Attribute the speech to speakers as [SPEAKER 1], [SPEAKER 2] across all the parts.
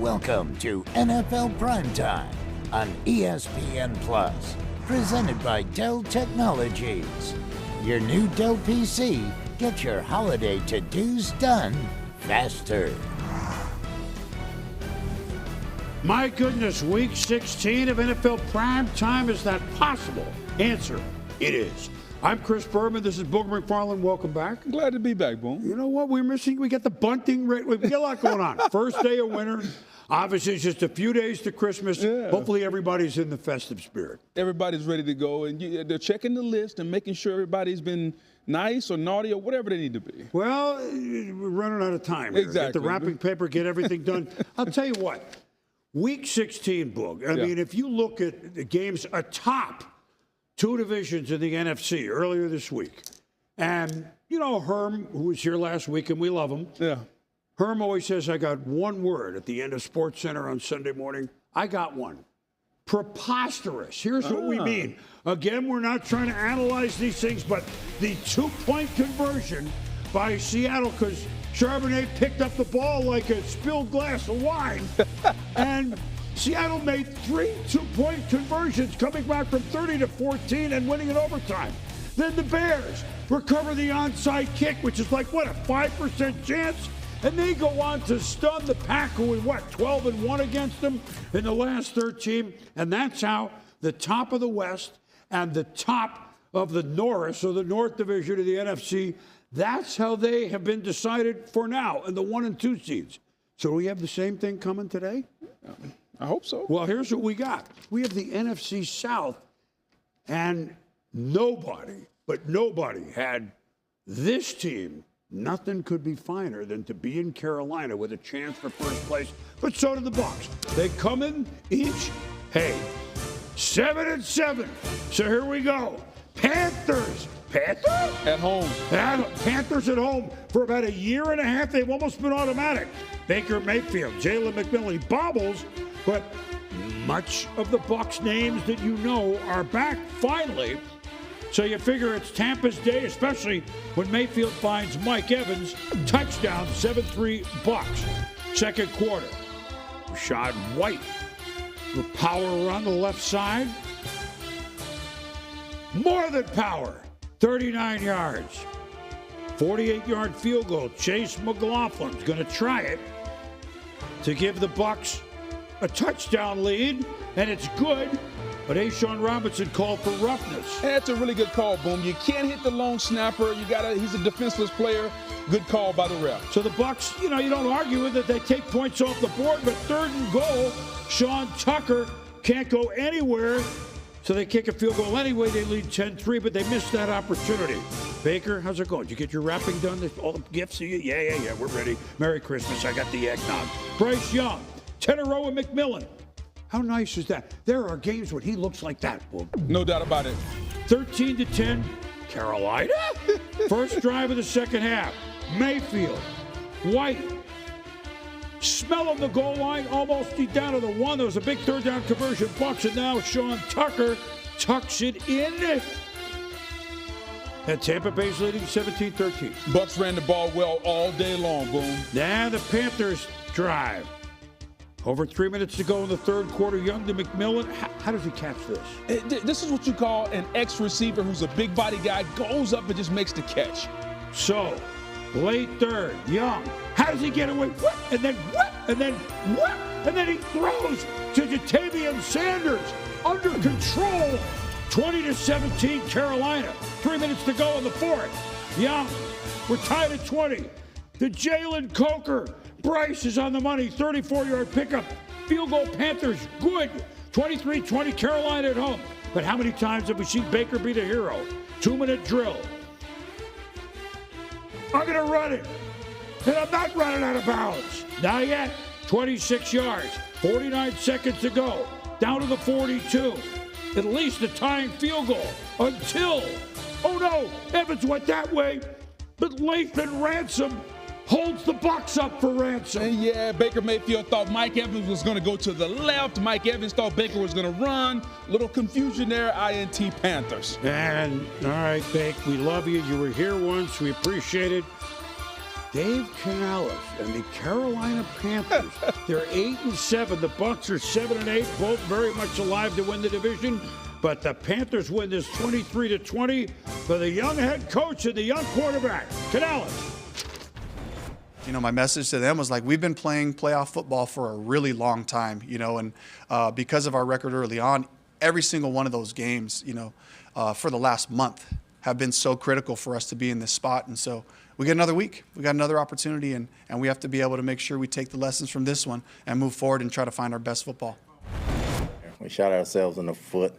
[SPEAKER 1] Welcome to NFL Primetime on ESPN Plus, presented by Dell Technologies. Your new Dell PC gets your holiday to-dos done faster.
[SPEAKER 2] My goodness, week 16 of NFL Primetime, is that possible? Answer, it is. I'm Chris Berman. This is Booger McFarland. Welcome back.
[SPEAKER 3] Glad to be back, Boom.
[SPEAKER 2] You know what we're missing? We got the bunting rate. We got a lot going on. First day of winter. Obviously, it's just a few days to Christmas.
[SPEAKER 3] Yeah.
[SPEAKER 2] Hopefully, everybody's in the festive spirit.
[SPEAKER 3] Everybody's ready to go, and they're checking the list and making sure everybody's been nice or naughty or whatever they need to be.
[SPEAKER 2] Well, we're running out of time here.
[SPEAKER 3] Exactly.
[SPEAKER 2] Get the wrapping paper, get everything done. I'll tell you what. Week 16, Boog. I mean, if you look at the games atop two divisions in the NFC earlier this week, and, you know, Herm, who was here last week, and we love him.
[SPEAKER 3] Yeah.
[SPEAKER 2] Herm always says, I got one word at the end of Sports Center on Sunday morning. I got one. Preposterous. Here's what we mean. Again, we're not trying to analyze these things, but the two-point conversion by Seattle, because Charbonnet picked up the ball like a spilled glass of wine, and Seattle made 3 two-point conversions coming back from 30 to 14 and winning in overtime. Then the Bears recover the onside kick, which is like, what, a 5% chance? And they go on to stun the Pack, who were, 12-1 against them in the last 13. And that's how the top of the West and the top of the North, so the North Division of the NFC, that's how they have been decided for now in the 1 and 2 seeds. So we have the same thing coming today?
[SPEAKER 3] I hope so.
[SPEAKER 2] Well, here's what we got. We have the NFC South, and nobody had this team. Nothing could be finer than to be in Carolina with a chance for first place, but so did the Bucs. They come in each, 7-7. So here we go. Panthers
[SPEAKER 3] At home.
[SPEAKER 2] Panthers at home for about a year and a half. They've almost been automatic. Baker Mayfield, Jalen McMillan, he bobbles, but much of the Bucs names that you know are back finally. So you figure it's Tampa's day, especially when Mayfield finds Mike Evans. Touchdown, 7-3 Bucs. Second quarter. Rashad White with power around the left side. More than power. 39 yards. 48-yard field goal. Chase McLaughlin's going to try it to give the Bucs a touchdown lead, and it's good. But A'Shawn Robinson called for roughness.
[SPEAKER 3] That's a really good call, Boom. You can't hit the long snapper. He's a defenseless player. Good call by the ref.
[SPEAKER 2] So the Bucs, you don't argue with it. They take points off the board, but 3rd and goal, Sean Tucker can't go anywhere. So they kick a field goal anyway. They lead 10-3, but they missed that opportunity. Baker, how's it going? Did you get your wrapping done? All the gifts? Yeah, we're ready. Merry Christmas. I got the eggnog. Bryce Young, Teteroa McMillan. How nice is that? There are games when he looks like that. Well,
[SPEAKER 3] no doubt about it.
[SPEAKER 2] 13-10, Carolina. First drive of the second half. Mayfield, White, smelling the goal line, almost down to the 1. There was a big third down conversion. Bucs, and now Sean Tucker tucks it in. And Tampa Bay's leading 17-13.
[SPEAKER 3] Bucs ran the ball well all day long, Boom.
[SPEAKER 2] Now the Panthers drive. Over 3 minutes to go in the third quarter. Young to McMillan. How does he catch this?
[SPEAKER 3] This is what you call an X-receiver who's a big body guy, goes up and just makes the catch.
[SPEAKER 2] So, late third, Young. How does he get away? And then and then he throws to Jatavian Sanders. Under control. 20-17 Carolina. 3 minutes to go in the fourth. Young, we're tied at 20. To Jalen Coker. Bryce is on the money, 34-yard pickup. Field goal, Panthers, good. 23-20, Carolina at home. But how many times have we seen Baker be the hero? 2-minute drill. I'm going to run it. And I'm not running out of bounds. Not yet. 26 yards, 49 seconds to go. Down to the 42. At least a tying field goal until, oh no, Evans went that way. But Lathan Ransom holds the Bucs up for Ransom.
[SPEAKER 3] And yeah, Baker Mayfield thought Mike Evans was going to go to the left. Mike Evans thought Baker was going to run. Little confusion there, INT Panthers.
[SPEAKER 2] And, all right, Bake, we love you. You were here once. We appreciate it. Dave Canales and the Carolina Panthers. They're 8-7. The Bucs are 7-8, both very much alive to win the division. But the Panthers win this 23-20 for the young head coach and the young quarterback, Canales.
[SPEAKER 4] You know, my message to them was like, we've been playing playoff football for a really long time, you know, and because of our record early on, every single one of those games, you know, for the last month have been so critical for us to be in this spot. And so we get another week, we got another opportunity, and we have to be able to make sure we take the lessons from this one and move forward and try to find our best football.
[SPEAKER 5] We shot ourselves in the foot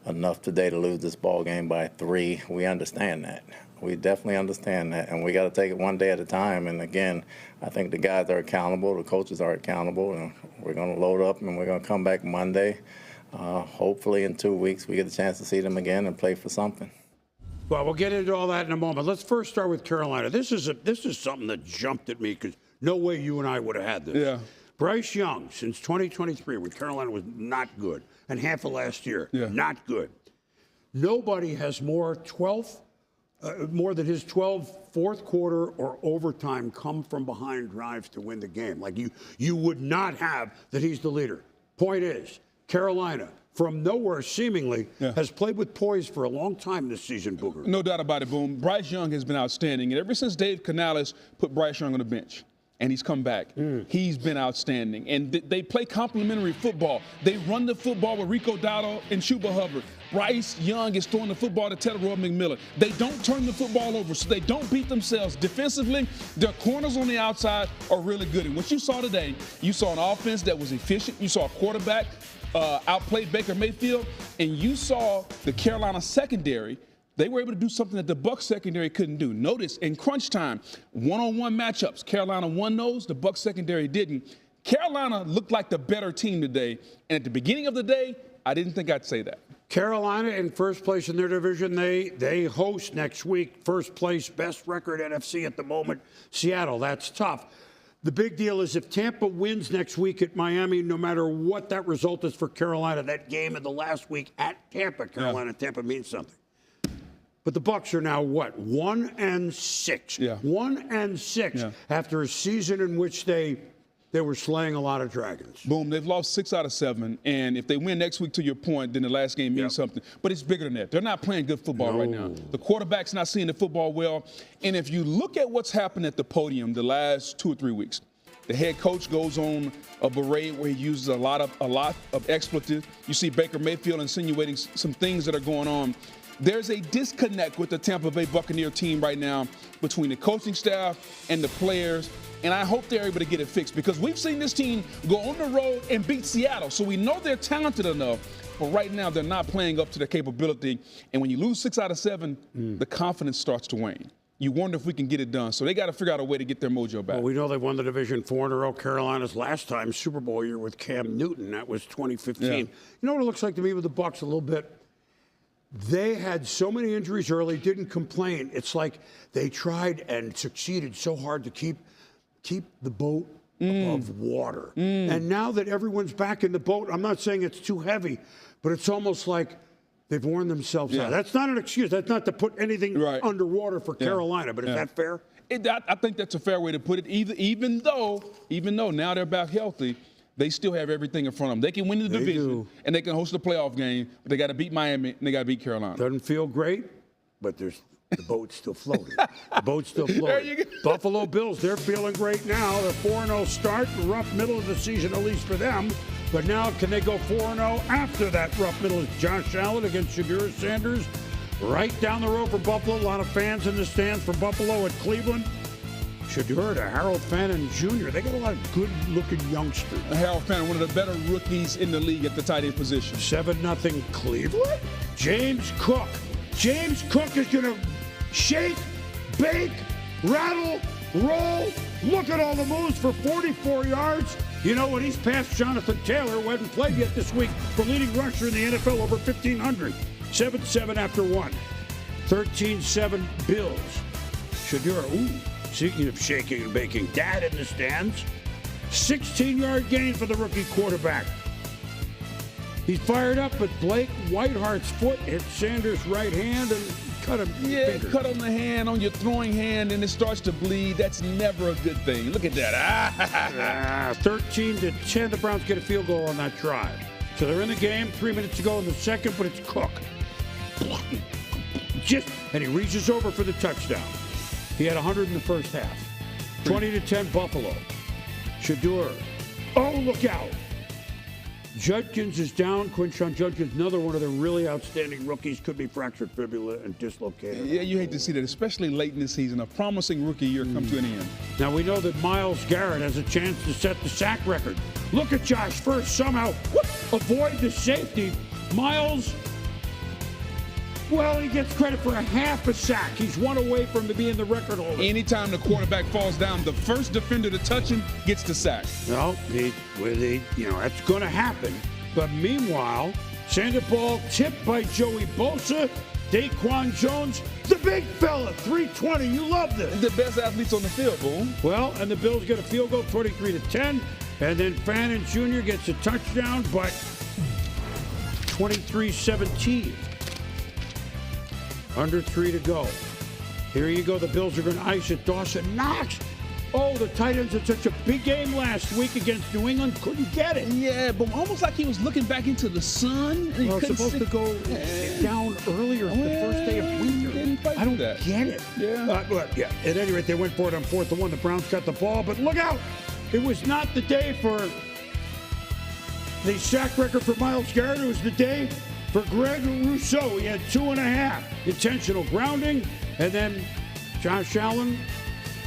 [SPEAKER 5] enough today to lose this ball game by 3. We understand that. We definitely understand that, and we got to take it one day at a time. And again, I think the guys are accountable, the coaches are accountable, and we're going to load up and we're going to come back Monday. Hopefully in 2 weeks we get a chance to see them again and play for something.
[SPEAKER 2] Well, we'll get into all that in a moment. Let's first start with Carolina. This is something that jumped at me because no way you and I would have had this.
[SPEAKER 3] Yeah.
[SPEAKER 2] Bryce Young, since 2023, when Carolina was not good, and half of last year, not good. Nobody has more than his 12 fourth quarter or overtime come from behind drives to win the game. Like you would not have that he's the leader. Point is, Carolina, from nowhere seemingly, has played with poise for a long time this season, Booger.
[SPEAKER 3] No doubt about it, Boom. Bryce Young has been outstanding. And ever since Dave Canales put Bryce Young on the bench, and he's come back, he's been outstanding. And they play complementary football. They run the football with Rico Dowdle and Chuba Hubbard. Bryce Young is throwing the football to Teddy McMillan. They don't turn the football over, so they don't beat themselves. Defensively, their corners on the outside are really good. And what you saw today, you saw an offense that was efficient. You saw a quarterback outplay Baker Mayfield, and you saw the Carolina secondary. They were able to do something that the Bucs secondary couldn't do. Notice in crunch time, one-on-one matchups, Carolina won those, the Bucs secondary didn't. Carolina looked like the better team today, and at the beginning of the day, I didn't think I'd say that.
[SPEAKER 2] Carolina in first place in their division. They host next week. First place, best record NFC at the moment, Seattle. That's tough. The big deal is if Tampa wins next week at Miami, no matter what that result is for Carolina, that game in the last week at Tampa, Tampa means something. But the Bucs are now what? 1-6.
[SPEAKER 3] Yeah.
[SPEAKER 2] 1-6 after a season in which they were slaying a lot of dragons.
[SPEAKER 3] Boom, they've lost 6 out of 7. And if they win next week, to your point, then the last game means something. But it's bigger than that. They're not playing good football right now. The quarterback's not seeing the football well. And if you look at what's happened at the podium the last 2 or 3 weeks, the head coach goes on a parade where he uses a lot of expletives. You see Baker Mayfield insinuating some things that are going on. There's a disconnect with the Tampa Bay Buccaneer team right now between the coaching staff and the players, and I hope they're able to get it fixed because we've seen this team go on the road and beat Seattle, so we know they're talented enough, but right now they're not playing up to their capability, and when you lose 6 out of 7, the confidence starts to wane. You wonder if we can get it done, so they got to figure out a way to get their mojo back.
[SPEAKER 2] Well, we know they won the division 4 in a row. Carolina's last time Super Bowl year with Cam Newton, that was 2015.
[SPEAKER 3] Yeah.
[SPEAKER 2] You know what it looks like to me with the Bucs a little bit? They had so many injuries early, didn't complain. It's like they tried and succeeded so hard to keep the boat above water. And now that everyone's back in the boat, I'm not saying it's too heavy, but it's almost like they've worn themselves out. That's not an excuse. That's not to put anything underwater for Carolina, but is that fair?
[SPEAKER 3] I think that's a fair way to put it. Even though now they're back healthy, they still have everything in front of them. They can win the division, and they can host a playoff game, but they got to beat Miami, and they got to beat Carolina.
[SPEAKER 2] Doesn't feel great, but the boat's still floating. The boat's still floating. Buffalo Bills, they're feeling great now. They're 4-0 start, rough middle of the season, at least for them. But now, can they go 4-0 after that rough middle? Josh Allen against Shedeur Sanders, right down the road for Buffalo. A lot of fans in the stands for Buffalo at Cleveland. Shedeur to Harold Fannin Jr. They got a lot of good-looking youngsters.
[SPEAKER 3] Harold Fannin, one of the better rookies in the league at the tight end position.
[SPEAKER 2] 7-0 Cleveland. James Cook. James Cook is going to shake, bake, rattle, roll. Look at all the moves for 44 yards. You know what? He's passed Jonathan Taylor, who hasn't played yet this week, for leading rusher in the NFL, over 1,500. 7-7 after 1. 13-7 Bills. Shedeur, speaking of shaking and baking, dad in the stands. 16-yard gain for the rookie quarterback. He's fired up, but Blake Whitehart's foot hit Sanders' right hand and cut him.
[SPEAKER 3] Yeah, cut on the hand, on your throwing hand, and it starts to bleed. That's never a good thing. Look at that.
[SPEAKER 2] 13-10, the Browns get a field goal on that drive. So they're in the game, 3 minutes to go in the second, but it's Cook. And he reaches over for the touchdown. He had 100 in the first half. 20-10 Buffalo. Shedeur. Oh, look out. Judkins is down. Quinshon Judkins, another one of the really outstanding rookies, could be fractured fibula and dislocated.
[SPEAKER 3] Yeah, you hate to see that, especially late in the season. A promising rookie year come to an end.
[SPEAKER 2] Now we know that Myles Garrett has a chance to set the sack record. Look at Josh first somehow avoid the safety. Myles, well, he gets credit for a half a sack. He's one away from being the record holder.
[SPEAKER 3] Anytime the quarterback falls down, the first defender to touch him gets the sack.
[SPEAKER 2] No, that's going to happen. But meanwhile, send ball tipped by Joey Bosa. Daquan Jones, the big fella, 320. You love this.
[SPEAKER 3] The best athletes on the field, Boom.
[SPEAKER 2] Well, and the Bills get a field goal, 23-10. And then Fannin Jr. gets a touchdown, but 23-17. Under 3 to go. Here you go. The Bills are going to ice it. Dawson Knox. Oh, the Titans had such a big game last week against New England. Couldn't get it.
[SPEAKER 3] Yeah, but almost like he was looking back into the sun. And
[SPEAKER 2] well, supposed to go down earlier the first day of winter. I don't get it.
[SPEAKER 3] Yeah.
[SPEAKER 2] Yeah. At any rate, they went for it on 4th and 1. The Browns got the ball, but look out. It was not the day for the sack record for Myles Garrett. It was the day for Greg Rousseau. He had 2.5 intentional grounding. And then Josh Allen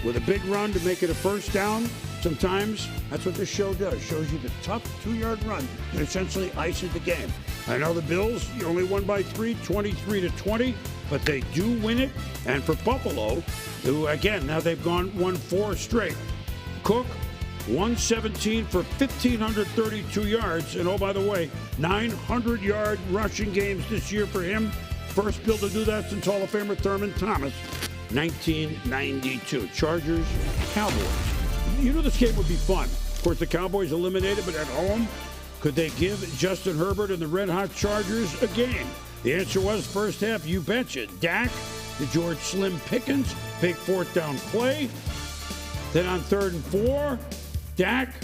[SPEAKER 2] with a big run to make it a first down. Sometimes that's what this show does. Shows you the tough 2-yard run that essentially ices the game. I know the Bills, you only won by 3, 23-20, but they do win it. And for Buffalo, who again, now they've won 4 straight. Cook, 117 for 1,532 yards. And oh, by the way, 900-yard rushing games this year for him. First Bill to do that since Hall of Famer Thurman Thomas, 1992. Chargers, Cowboys. You know this game would be fun. Of course, the Cowboys eliminated, but at home, could they give Justin Herbert and the red-hot Chargers a game? The answer was first half, you betcha. Dak to George Slim Pickens, big 4th down play. Then on 3rd and 4, Dak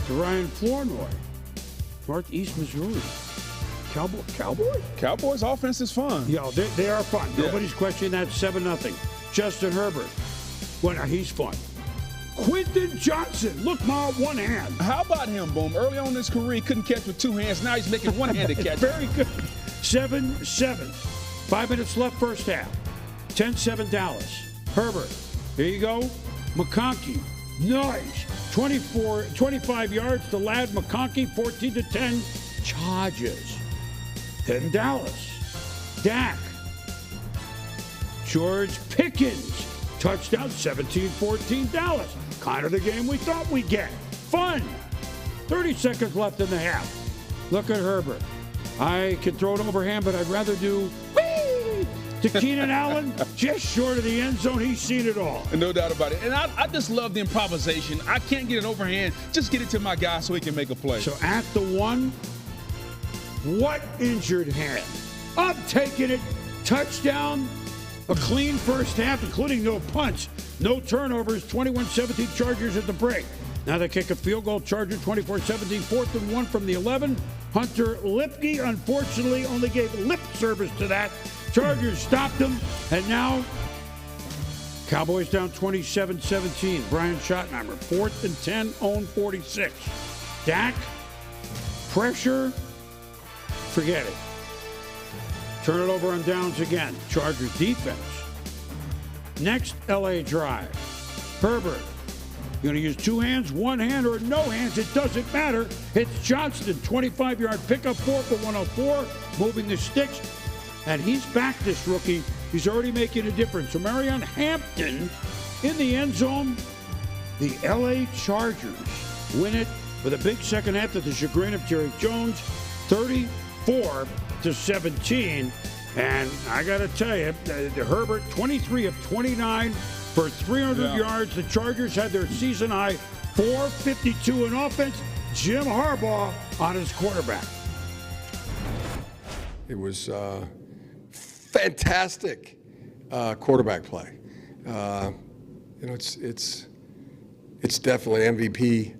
[SPEAKER 2] to Ryan Flournoy, Northeast Missouri. Cowboys?
[SPEAKER 3] Cowboys offense is fun.
[SPEAKER 2] Yeah, they are fun. Yeah. Nobody's questioning that. 7-0. Justin Herbert. Well, he's fun. Quentin Johnson. Look, Ma, one hand.
[SPEAKER 3] How about him, Boom? Early on in his career, he couldn't catch with 2 hands. Now he's making one-handed catch.
[SPEAKER 2] Very good. 7-7. 5 minutes left first half. 10-7 Dallas. Herbert. Here you go. McConkey. Nice. 25 yards to Ladd McConkey. 14-10. Chargers. Then Dallas. Dak. George Pickens. Touchdown, 17-14 Dallas. Kind of the game we thought we'd get. Fun. 30 seconds left in the half. Look at Herbert. I can throw it overhand, but I'd rather do whee to Keenan Allen, just short of the end zone. He's seen it all.
[SPEAKER 3] No doubt about it. And I just love the improvisation. I can't get it overhand. Just get it to my guy so he can make a play.
[SPEAKER 2] So at the 1, what injured hand? I'm taking it. Touchdown. A clean first half, including no punts, no turnovers, 21-17 Chargers at the break. Now they kick a field goal, Charger 24-17, 4th and 1 from the 11. Hunter Lipke, unfortunately, only gave lip service to that. Chargers stopped him, and now Cowboys down 27-17. Brian Schottenheimer, 4th and 10, own 46. Dak, pressure, forget it. Turn it over on downs again. Chargers defense. Next, LA drive. Herbert. You're going to use 2 hands, 1 hand, or no hands. It doesn't matter. It's Johnston. 25-yard pickup, 4 for 104. Moving the sticks. And he's back, this rookie. He's already making a difference. So Marion Hampton in the end zone. The LA Chargers win it with a big second half to the chagrin of Jerry Jones. 34-17, and I got to tell you, the Herbert, 23 of 29 for 300 yards. The Chargers had their season high 452 in offense. Jim Harbaugh on his quarterback.
[SPEAKER 6] It was fantastic quarterback play. It's definitely MVP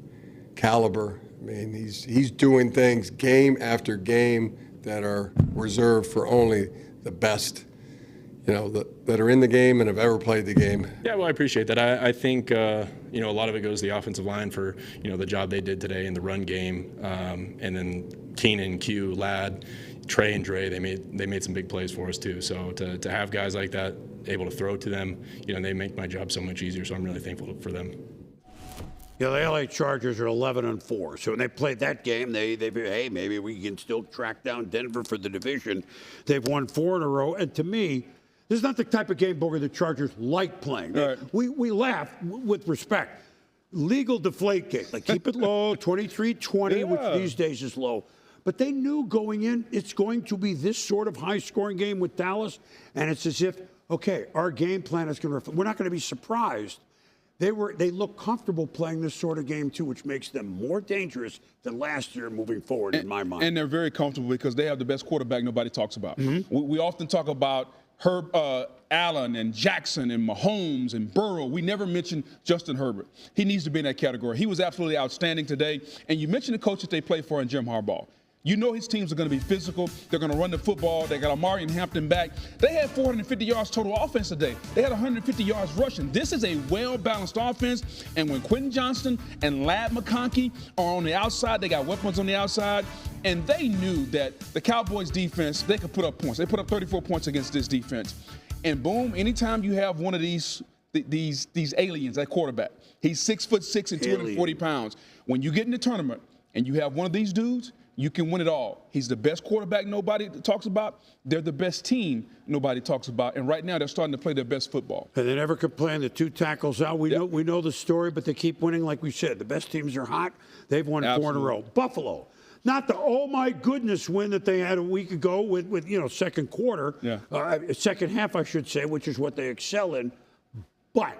[SPEAKER 6] caliber. I mean, he's doing things game after game that are reserved for only the best, that are in the game and have ever played the game.
[SPEAKER 7] Yeah, well, I appreciate that. I think, a lot of it goes to the offensive line for, the job they did today in the run game. And then Keenan, Q, Ladd, Trey, and Dre, they made some big plays for us too. So to have guys like that able to throw to them, they make my job so much easier. So I'm really thankful for them.
[SPEAKER 2] The LA Chargers are 11-4. So when they played that game, they hey, maybe we can still track down Denver for the division. They've won 4 in a row. And to me, this is not the type of game, Booger, the Chargers like playing.
[SPEAKER 3] Right.
[SPEAKER 2] We laugh with respect. Legal deflate gate. Like, keep it low, 23-20, which these days is low. But they knew going in, it's going to be this sort of high-scoring game with Dallas. And it's as if, okay, our game plan is going to – we're not going to be surprised. They look comfortable playing this sort of game, too, which makes them more dangerous than last year moving forward, in my mind.
[SPEAKER 3] And they're very comfortable because they have the best quarterback nobody talks about. Mm-hmm. We often talk about Allen and Jackson and Mahomes and Burrow. We never mention Justin Herbert. He needs to be in that category. He was absolutely outstanding today. And you mentioned the coach that they play for in Jim Harbaugh. You know his teams are going to be physical. They're going to run the football. They got Amari and Hampton back. They had 450 yards total offense today. They had 150 yards rushing. This is a well-balanced offense. And when Quentin Johnston and Ladd McConkey are on the outside, they got weapons on the outside. And they knew that the Cowboys defense, they could put up points. They put up 34 points against this defense. And boom, anytime you have one of these aliens at quarterback, he's 6'6" and 240 pounds. When you get in the tournament and you have one of these dudes, you can win it all. He's the best quarterback nobody talks about. They're the best team nobody talks about. And right now they're starting to play their best football.
[SPEAKER 2] And they never complain. The 2 tackles out. We know the story, but they keep winning like we said. The best teams are hot. They've won 4 in a row. Buffalo. Not the oh my goodness win that they had a week ago with second quarter. Yeah. Second half, I should say, which is what they excel in. But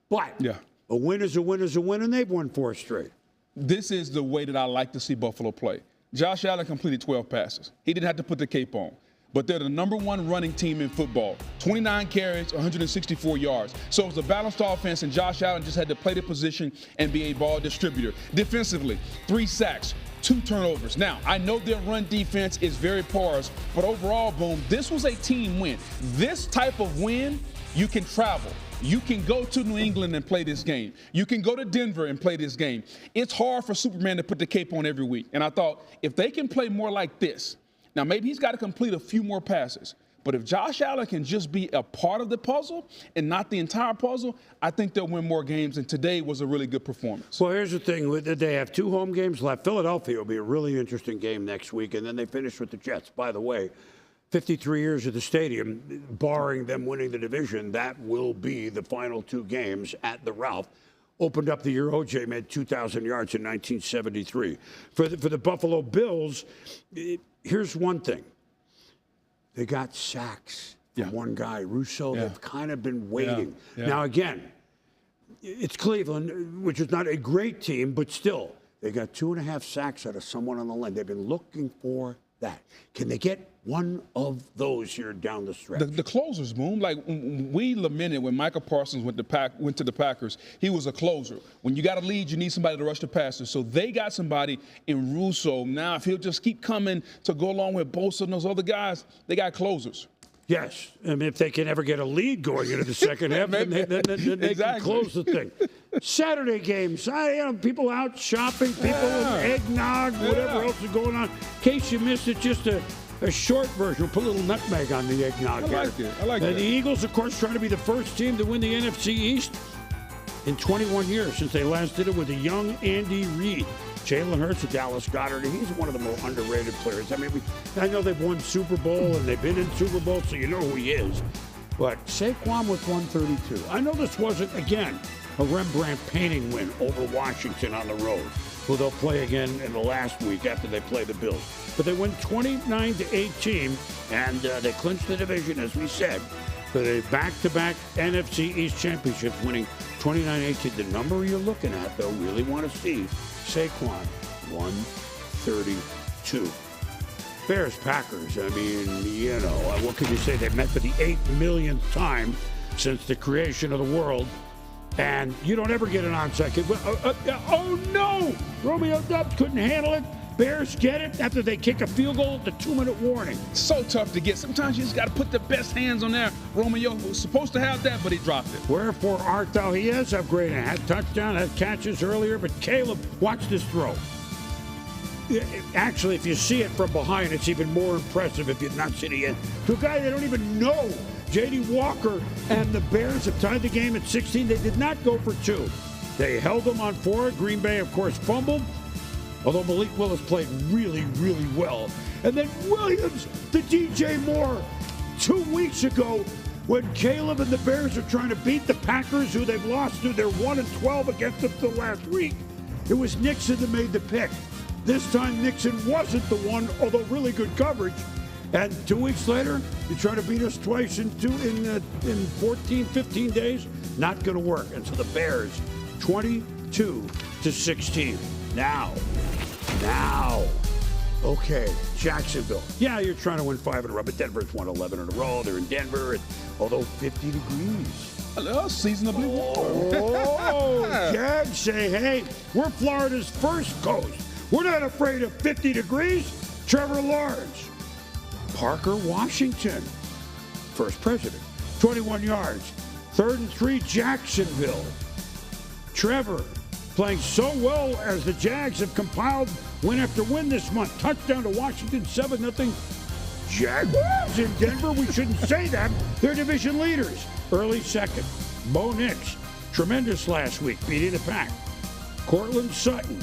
[SPEAKER 2] yeah. A win is a win is a win, and they've won 4 straight.
[SPEAKER 3] This is the way that I like to see Buffalo play. Josh Allen completed 12 passes. He didn't have to put the cape on. But they're the #1 running team in football. 29 carries, 164 yards. So it was a balanced offense, and Josh Allen just had to play the position and be a ball distributor. Defensively, 3 sacks, 2 turnovers. Now, I know their run defense is very porous, but overall, boom, this was a team win. This type of win, you can travel. You can go to New England and play this game. You can go to Denver and play this game. It's hard for Superman to put the cape on every week. And I thought, if they can play more like this, now maybe he's got to complete a few more passes. But if Josh Allen can just be a part of the puzzle and not the entire puzzle, I think they'll win more games. And today was a really good performance.
[SPEAKER 2] Well, here's the thing. They have 2 home games left. Philadelphia will be a really interesting game next week. And then they finish with the Jets. By the way, 53 years at the stadium, barring them winning the division, that will be the final 2 games at the Ralph. Opened up the year O.J. made 2,000 yards in 1973. For the Buffalo Bills, here's one thing. They got sacks from one guy, Rousseau. They've kind of been waiting. Now, again, it's Cleveland, which is not a great team, but still, they got 2.5 sacks out of someone on the line. They've been looking for that. Can they get one of those here down the stretch?
[SPEAKER 3] The closers, Boom. Like, we lamented when Michael Parsons went to the Packers. He was a closer. When you got a lead, you need somebody to rush the passer. So they got somebody in Rousseau. Now, if he'll just keep coming to go along with Bosa and those other guys, they got closers.
[SPEAKER 2] Yes. I mean, if they can ever get a lead going into the second half, then they can close the thing. Saturday games. People out shopping, people with eggnog, whatever else is going on. In case you missed it, just a short version. We'll put a little nutmeg on the eggnog.
[SPEAKER 3] I like it.
[SPEAKER 2] The Eagles, of course, trying to be the first team to win the NFC East in 21 years since they last did it with a young Andy Reid. Jalen Hurts of Dallas Goddard, he's one of the more underrated players. I mean, I know they've won Super Bowl and they've been in Super Bowl, so you know who he is. But Saquon with 132. I know this wasn't, again, a Rembrandt painting win over Washington on the road, who they'll play again in the last week after they play the Bills. But they win 29-18, and they clinched the division, as we said, for the back-to-back NFC East championships, winning 29-18. The number you're looking at, though, really want to see, Saquon, 132. Bears-Packers, I mean, you know, what can you say? They met for the 8 millionth time since the creation of the world. And you don't ever get an onside kick. Oh, no! Romeo Doubs couldn't handle it. Bears get it after they kick a field goal at the 2-minute warning.
[SPEAKER 3] So tough to get. Sometimes you just got to put the best hands on there. Romeo was supposed to have that, but he dropped it.
[SPEAKER 2] Wherefore art thou? He has upgraded. Had touchdown, had catches earlier, but Caleb, watch this throw. Actually, if you see it from behind, it's even more impressive if you've not seen it yet. To a guy they don't even know. J.D. Walker and the Bears have tied the game at 16. They did not go for 2. They held them on 4. Green Bay, of course, fumbled, although Malik Willis played really, really well. And then Williams to DJ Moore 2 weeks ago when Caleb and the Bears are trying to beat the Packers, who they've lost to. They're 1-12 against them the last week. It was Nixon that made the pick. This time Nixon wasn't the one, although really good coverage. And 2 weeks later, you try to beat us twice in 14, 15 days? Not going to work. And so the Bears, 22-16. Now, okay, Jacksonville. Yeah, you're trying to win 5 in a row, but Denver's won 11 in a row. They're in Denver, although 50 degrees.
[SPEAKER 3] Hello, seasonably warm.
[SPEAKER 2] Oh, Jags say, hey, we're Florida's first coast. We're not afraid of 50 degrees. Trevor Lawrence. Parker Washington, first president, 21 yards. 3rd and 3, Jacksonville. Trevor playing so well as the Jags have compiled win after win this month. Touchdown to Washington, 7-0. Jaguars in Denver. We shouldn't say that. They're division leaders. Early second. Bo Nix, tremendous last week, beating the pack. Cortland Sutton.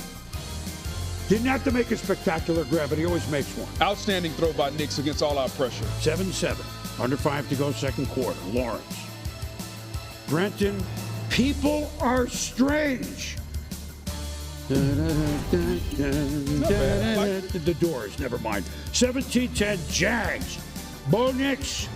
[SPEAKER 2] Didn't have to make a spectacular grab, but he always makes one.
[SPEAKER 3] Outstanding throw by Nix against all our pressure.
[SPEAKER 2] 7-7. Under 5 to go, second quarter. Lawrence. Brenton. People are strange. The Doors, never mind. 17-10, Jags. Bo Nix.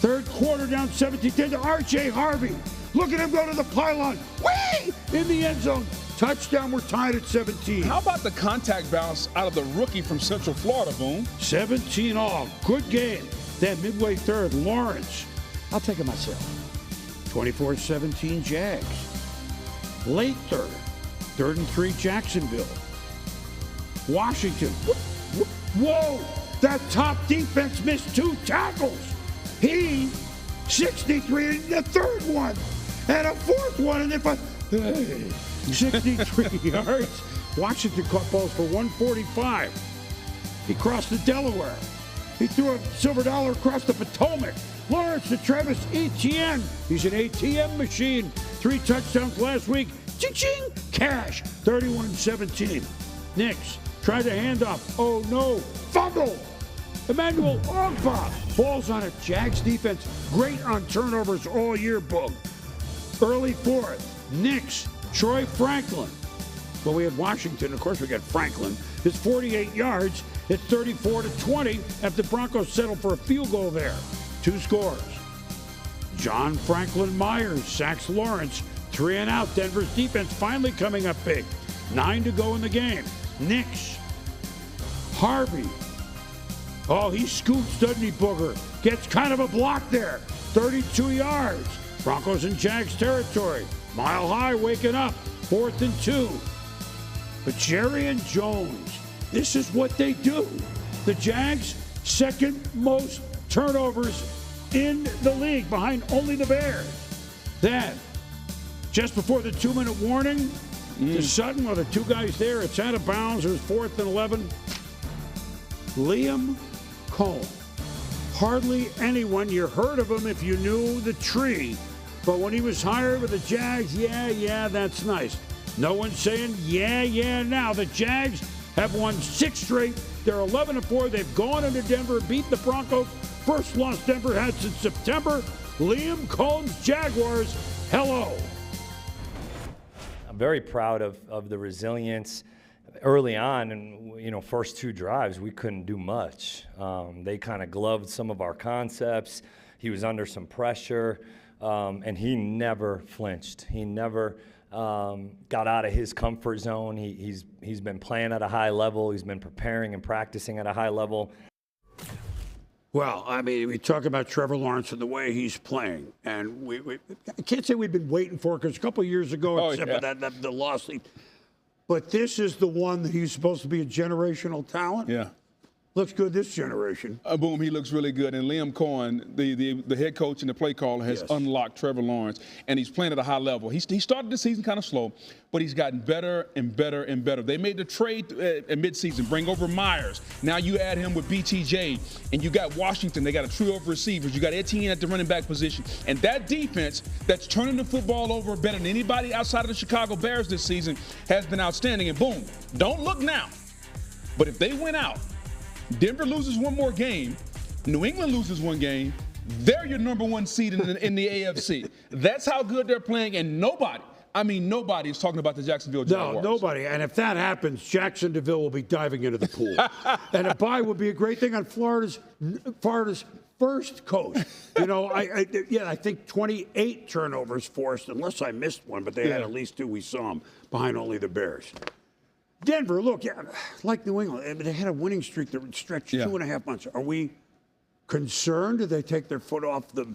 [SPEAKER 2] Third quarter down 17-10 to R.J. Harvey. Look at him go to the pylon. Whee! In the end zone. Touchdown, we're tied at 17.
[SPEAKER 3] How about the contact bounce out of the rookie from Central Florida, Boone?
[SPEAKER 2] 17 all. Good game. Then midway third, Lawrence. I'll take it myself. 24-17 Jags. Late third. 3rd and 3 Jacksonville. Washington. Whoa! That top defense missed 2 tackles. He 63 in the 3rd one. And a 4th one. And if 63 yards. Washington caught balls for 145. He crossed the Delaware. He threw a silver dollar across the Potomac. Lawrence to Travis Etienne. He's an ATM machine. 3 touchdowns last week. Ching! Cash. 31-17. Nix tried to hand off. Oh no. Fumble. Emmanuel Ogba falls on it. Jags defense great on turnovers all year, Boog. Early 4th. Nix. Troy Franklin. Well, we had Washington. Of course, we got Franklin. It's 48 yards. It's 34-20 after the Broncos settled for a field goal there. 2 scores. John Franklin Myers sacks Lawrence. 3 and out. Denver's defense finally coming up big. 9 to go in the game. Nix. Harvey. Oh, he scoots, doesn't he, Booger? Gets kind of a block there. 32 yards. Broncos in Jags territory. Mile High waking up. 4th and 2. But Jerry and Jones, this is what they do. The Jags, 2nd most turnovers in the league, behind only the Bears. Then, just before the 2-minute warning, to Sutton, well, the 2 guys there, it's out of bounds. It was 4th and 11. Liam Cohen. Hardly anyone, you heard of him if you knew the tree. But when he was hired with the Jags, yeah, that's nice. No one's saying, yeah, now. The Jags have won 6 straight. They're 11-4. They've gone into Denver, beat the Broncos. First loss Denver had since September. Liam Cohen's Jaguars, hello.
[SPEAKER 8] I'm very proud of the resilience. Early on, and first 2 drives, we couldn't do much. They kind of gloved some of our concepts. He was under some pressure, and he never flinched. He never got out of his comfort zone. He's been playing at a high level. He's been preparing and practicing at a high level.
[SPEAKER 2] Well, I mean, we talk about Trevor Lawrence and the way he's playing, and I can't say we've been waiting for it because a couple of years ago, except for that the loss. But this is the one that he's supposed to be a generational talent.
[SPEAKER 3] Yeah.
[SPEAKER 2] Looks good this generation.
[SPEAKER 3] Boom, he looks really good. And Liam Cohen, the head coach and the play caller, has unlocked Trevor Lawrence, and he's playing at a high level. He started the season kind of slow, but he's gotten better and better and better. They made the trade at midseason, bring over Myers. Now you add him with BTJ, and you got Washington. They got a trio of receivers. You got Etienne at the running back position. And that defense that's turning the football over better than anybody outside of the Chicago Bears this season has been outstanding. And boom, don't look now. But if they win out, Denver loses one more game, New England loses one game, they're your number one seed in the AFC. That's how good they're playing, and nobody is talking about the Jacksonville Jaguars.
[SPEAKER 2] No, nobody. And if that happens, Jacksonville will be diving into the pool. And a bye would be a great thing on Florida's first coach. You know, I think 28 turnovers forced, unless I missed one, but they had at least 2. We saw them behind only the Bears. Denver, look, like New England, I mean, they had a winning streak that stretched 2.5 months. Are we concerned? Do they take their foot off the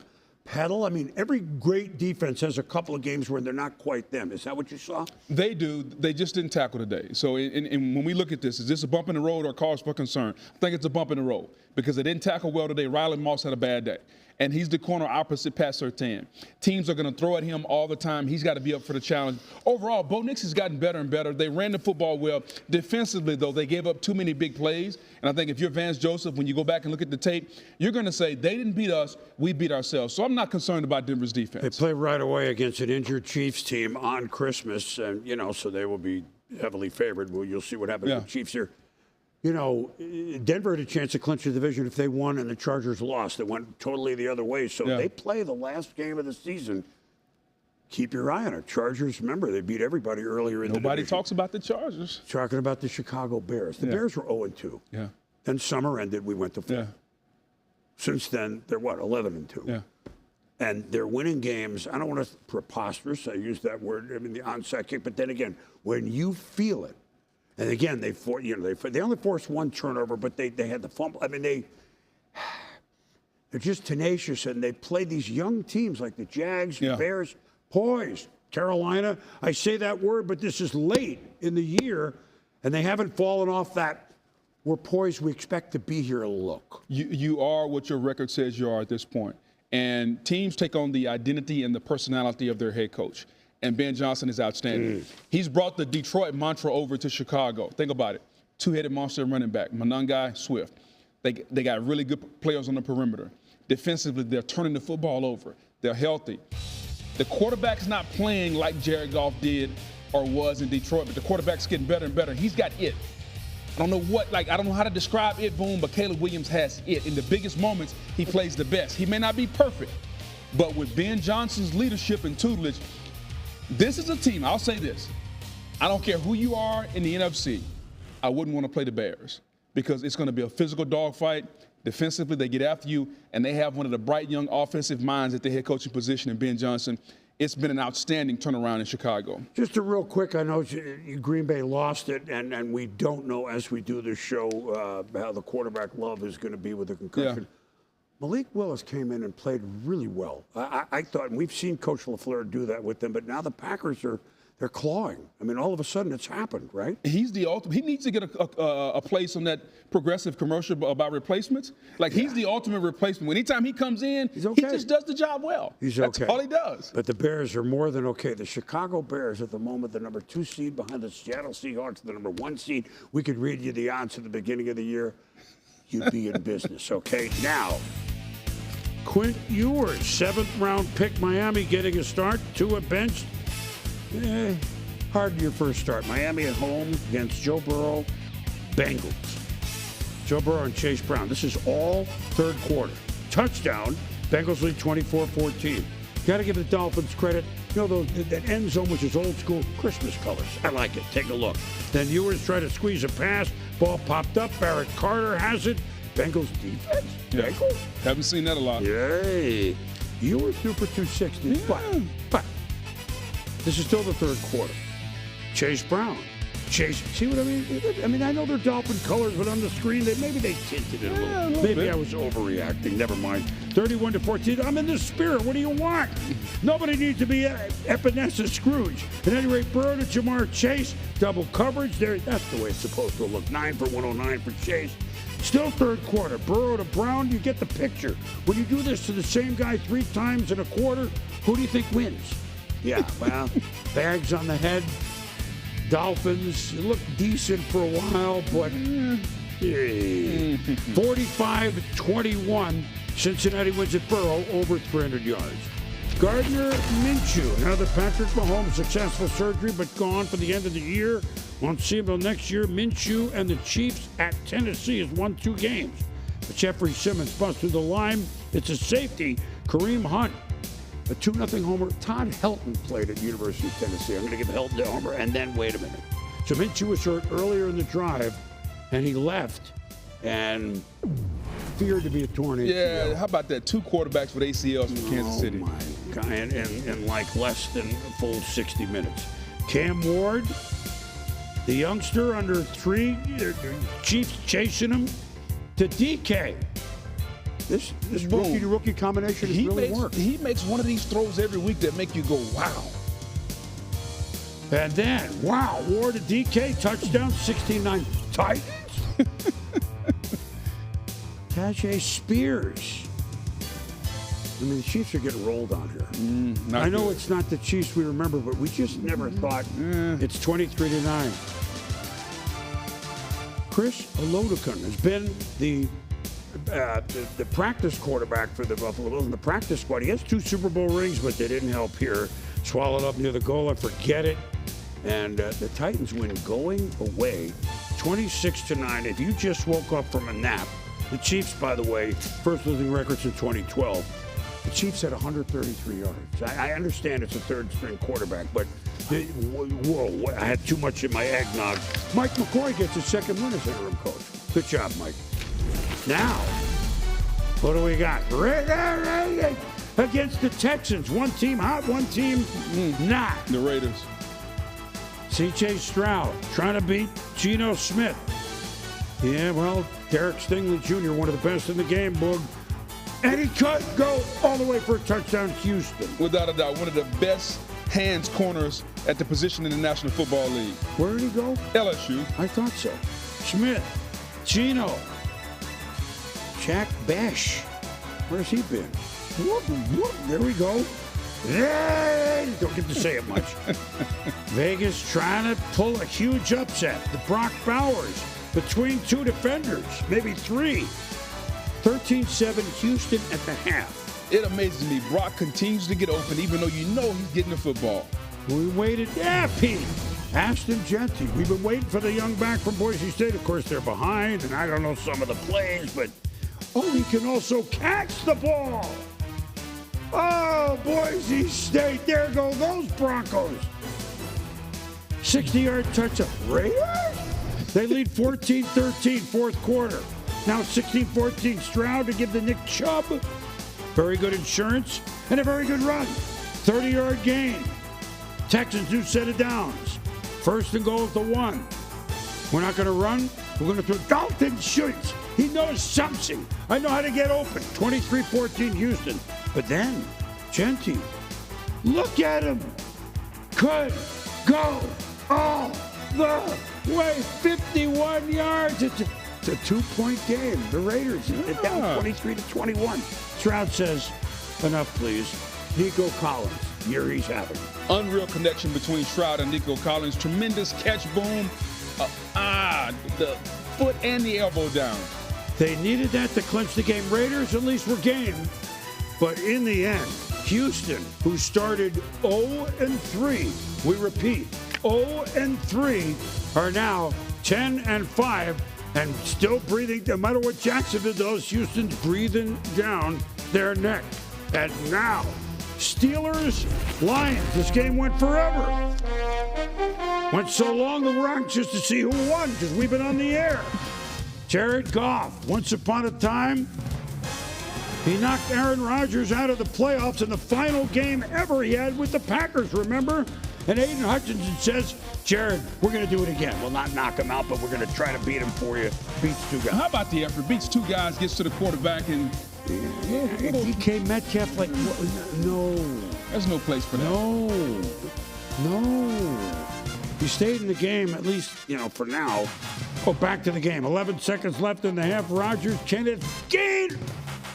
[SPEAKER 2] pedal? I mean, every great defense has a couple of games where they're not quite them. Is that what you saw?
[SPEAKER 3] They do. They just didn't tackle today. So when we look at this, is this a bump in the road or cause for concern? I think it's a bump in the road because they didn't tackle well today. Riley Moss had a bad day. And he's the corner opposite Pat Surtain. Teams are going to throw at him all the time. He's got to be up for the challenge. Overall, Bo Nix has gotten better and better. They ran the football well. Defensively, though, they gave up too many big plays. And I think if you're Vance Joseph, when you go back and look at the tape, you're going to say, they didn't beat us, we beat ourselves. So I'm not concerned about Denver's defense.
[SPEAKER 2] They play right away against an injured Chiefs team on Christmas, and, so they will be heavily favored. Well, you'll see what happens with the Chiefs here. Denver had a chance to clinch the division if they won and the Chargers lost. It went totally the other way. So they play the last game of the season. Keep your eye on it. Chargers, remember, they beat everybody earlier in the division.
[SPEAKER 3] Nobody talks about the Chargers.
[SPEAKER 2] Talking about the Chicago Bears. The Bears were 0-2.
[SPEAKER 3] Yeah.
[SPEAKER 2] Then summer ended. We went to 4. Yeah. Since then, they're 11-2.
[SPEAKER 3] Yeah.
[SPEAKER 2] And they're winning games. I don't want to preposterous. I use that word. I mean, the onside kick. But then again, when you feel it, and again, they only forced 1 turnover, but they had the fumble. I mean, they're just tenacious, and they play these young teams like the Jags, the Bears, poised. Carolina, I say that word, but this is late in the year, and they haven't fallen off that we're poised, we expect to be here look.
[SPEAKER 3] You are what your record says you are at this point. And teams take on the identity and the personality of their head coach. And Ben Johnson is outstanding. He's brought the Detroit mantra over to Chicago. Think about it. 2-headed monster running back, Monangai, Swift. They got really good players on the perimeter. Defensively, they're turning the football over. They're healthy. The quarterback's not playing like Jared Goff did or was in Detroit, but the quarterback's getting better and better. He's got it. I don't know how to describe it, Boom, but Caleb Williams has it. In the biggest moments, he plays the best. He may not be perfect, but with Ben Johnson's leadership and tutelage, this is a team, I'll say this, I don't care who you are in the NFC, I wouldn't want to play the Bears because it's going to be a physical dogfight. Defensively, they get after you, and they have one of the bright young offensive minds at the head coaching position in Ben Johnson. It's been an outstanding turnaround in Chicago.
[SPEAKER 2] Just a real quick, I know Green Bay lost it, and we don't know as we do this show how the quarterback love is going to be with the concussion. Yeah. Malik Willis came in and played really well. I thought, and we've seen Coach LaFleur do that with them, but now the Packers they're clawing. I mean, all of a sudden it's happened, right?
[SPEAKER 3] He's the ultimate. He needs to get a place on that Progressive commercial about replacements. He's the ultimate replacement. Anytime he comes in, he just does the job well. That's all he does.
[SPEAKER 2] But the Bears are more than okay. The Chicago Bears at the moment, the number 2 seed behind the Seattle Seahawks, the number 1 seed. We could read you the odds at the beginning of the year. You'd be in business, okay? Now, Quint Ewers, 7th-round pick, Miami getting a start. Tua benched. Hard your first start. Miami at home against Joe Burrow, Bengals. Joe Burrow and Chase Brown. This is all third quarter. Touchdown, Bengals lead 24-14. Got to give the Dolphins credit. That end zone, which is old school Christmas colors. I like it. Take a look. Then Ewers tried to squeeze a pass. Ball popped up. Barrett Carter has it. Bengals defense.
[SPEAKER 3] Yeah.
[SPEAKER 2] Bengals.
[SPEAKER 3] Haven't seen that a lot.
[SPEAKER 2] Yay. Ewers threw for 260. Yeah. But This is still the third quarter. Chase Brown. Chase, see what I mean? I mean, I know they're Dolphin colors, but on the screen, maybe they tinted it a little. Maybe I was overreacting. Never mind. 31-14. I'm in the spirit. What do you want? Nobody needs to be Ebenezer Scrooge. At any rate, Burrow to Jamar Chase. Double coverage there. That's the way it's supposed to look. 9 for 109 for Chase. Still third quarter. Burrow to Brown. You get the picture. When you do this to the same guy 3 times in a quarter, who do you think wins? Yeah, well, bags on the head. Dolphins looked decent for a while, but 45-21. Cincinnati wins at Burrow, over 300 yards. Gardner Minshew, now that Patrick Mahomes successful surgery but gone for the end of the year. Won't see him till next year. Minshew and the Chiefs at Tennessee has won 2 games. But Jeffrey Simmons busts through the line. It's a safety. Kareem Hunt, a 2-0 homer. Todd Helton played at University of Tennessee. I'm going to give Helton the homer, and then wait a minute. So Minshew was hurt earlier in the drive, and he left and feared to be a torn ACL.
[SPEAKER 3] Yeah, how about that? 2 quarterbacks with ACLs from Kansas City.
[SPEAKER 2] Oh, my God. And like less than a full 60 minutes. Cam Ward, the youngster under 3, Chiefs chasing him to DK. This rookie-to-rookie combination has really worked.
[SPEAKER 3] He makes one of these throws every week that make you go, wow.
[SPEAKER 2] And then, wow, Ward to DK, touchdown, 16-9. Titans? Tajay Spears. I mean, the Chiefs are getting rolled on here. I know it's not the Chiefs we remember, but we just never thought it's 23-9. Chris Oladokun has been the practice quarterback for the Buffalo Bills in the practice squad. He has 2 Super Bowl rings, but they didn't help here. Swallowed up near the goal. I forget it. And the Titans win going away 26-9. If you just woke up from a nap, the Chiefs, by the way, first losing record since 2012. The Chiefs had 133 yards. I understand it's a third-string quarterback, but whoa, I had too much in my eggnog. Mike McCoy gets his second win as interim coach. Good job, Mike. Now, what do we got? Against the Texans. One team hot, one team not.
[SPEAKER 3] The Raiders.
[SPEAKER 2] C.J. Stroud trying to beat Geno Smith. Yeah, well, Derek Stingley Jr., one of the best in the game, Boog. And he could go all the way for a touchdown, Houston.
[SPEAKER 3] Without a doubt, one of the best hands corners at the position in the National Football League.
[SPEAKER 2] Where did he go?
[SPEAKER 3] LSU.
[SPEAKER 2] I thought so. Smith, Geno, Jack Bash. Where's he been? Whoop, whoop. There we go. Yay! Don't get to say it much. Vegas trying to pull a huge upset. The Brock Bowers between 2 defenders, maybe 3. 13-7 Houston at the half.
[SPEAKER 3] It amazes me. Brock continues to get open, even though you know he's getting the football.
[SPEAKER 2] We waited. Yeah, Pete. Ashton Jeanty. We've been waiting for the young back from Boise State. Of course, they're behind, and I don't know some of the plays, but he can also catch the ball. Oh, Boise State. There go those Broncos. 60-yard touchdown. Raiders? They lead 14-13, fourth quarter. Now 16-14, Stroud to give to Nick Chubb. Very good insurance and a very good run. 30-yard gain. Texans new set of downs. First and goal at the 1. We're not going to run. We're going to throw. Dalton Schultz. He knows something. I know how to get open. 23-14 Houston. But then, Jeanty, look at him. Could go all the way. 51 yards. It's a 2-point game. The Raiders are down 23-21. Stroud says, enough, please. Nico Collins, year he's having.
[SPEAKER 3] Unreal connection between Stroud and Nico Collins. Tremendous catch, boom. The foot and the elbow down.
[SPEAKER 2] They needed that to clinch the game. Raiders at least were game. But in the end, Houston, who started 0-3, we repeat, 0-3, are now 10-5 and still breathing. No matter what Jacksonville does, Houston's breathing down their neck. And now, Steelers, Lions. This game went forever. Went so long that we're anxious to see who won because we've been on the air. Jared Goff, once upon a time, he knocked Aaron Rodgers out of the playoffs in the final game ever he had with the Packers, remember? And Aiden Hutchinson says, Jared, we're going to do it again. We'll not knock him out, but we're going to try to beat him for you. Beats two guys.
[SPEAKER 3] How about the effort? Beats two guys, gets to the quarterback, and
[SPEAKER 2] DK Metcalf, like, no.
[SPEAKER 3] There's no place for that.
[SPEAKER 2] No. He stayed in the game, at least, for now. Oh, back to the game. 11 seconds left in the half. Rodgers, Kenneth, gain.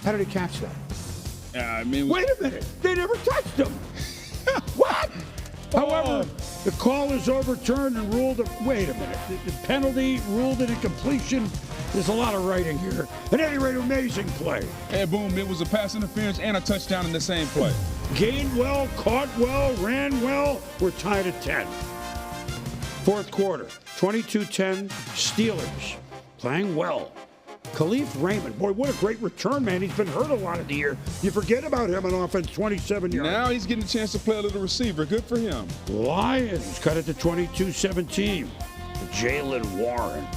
[SPEAKER 2] How did he catch that? Wait a minute. They never touched him. What? However, the call is overturned and ruled. Wait a minute. The penalty ruled an incompletion. There's a lot of writing here. At any rate, amazing play.
[SPEAKER 3] And boom, it was a pass interference and a touchdown in the same play.
[SPEAKER 2] Gained well, caught well, ran well. We're tied at 10. Fourth quarter, 22-10, Steelers playing well. Khalif Raymond, boy, what a great return, man. He's been hurt a lot of the year. You forget about him on offense, 27 yards.
[SPEAKER 3] Now he's getting a chance to play a little receiver. Good for him.
[SPEAKER 2] Lions cut it to 22-17. Jalen Warren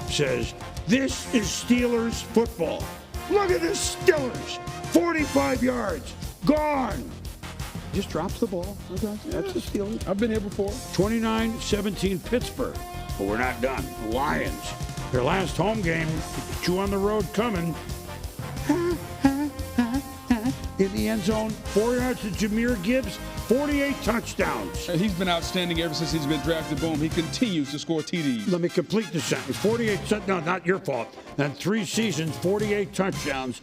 [SPEAKER 2] says, this is Steelers football. Look at this Steelers. 45 yards. Gone. Just drops the ball. Okay. That's the Steelers.
[SPEAKER 3] I've been here before.
[SPEAKER 2] 29-17 Pittsburgh. But we're not done. The Lions, their last home game, two on the road coming. In the end zone, 4 yards to Jahmyr Gibbs, 48 touchdowns.
[SPEAKER 3] He's been outstanding ever since he's been drafted. Boom, he continues to score TDs.
[SPEAKER 2] Let me complete the sentence. 48, no, not your fault. And 3 seasons, 48 touchdowns.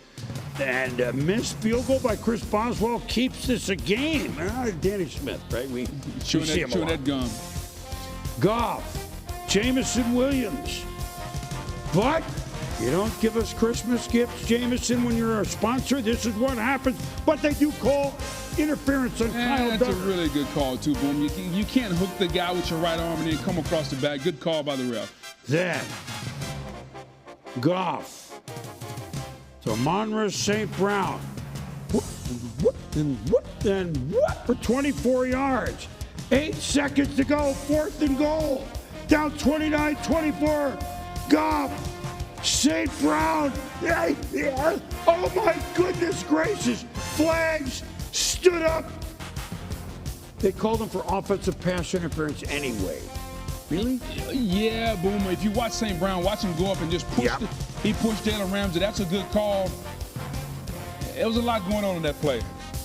[SPEAKER 2] And a missed field goal by Chris Boswell keeps this a game. Danny Smith, right? We see him a lot.
[SPEAKER 3] That gun.
[SPEAKER 2] Goff, Jameson Williams. But you don't give us Christmas gifts, Jameson, when you're a sponsor. This is what happens. But they do call interference on Kyle
[SPEAKER 3] That's
[SPEAKER 2] Duggar.
[SPEAKER 3] a really good call, too, Boom. You can't hook the guy with your right arm and then come across the back. Good call by the ref.
[SPEAKER 2] Then, Goff to Monroe St. Brown. What for 24 yards. 8 seconds to go. 4th and goal. Down 29-24. Goff. St. Brown. Oh, my goodness gracious. Flags stood up. They called him for offensive pass interference anyway. Really?
[SPEAKER 3] Yeah, Boom. If you watch St. Brown, watch him go up and just push. He pushed Jalen Ramsey. That's a good call. There was a lot going on in that play.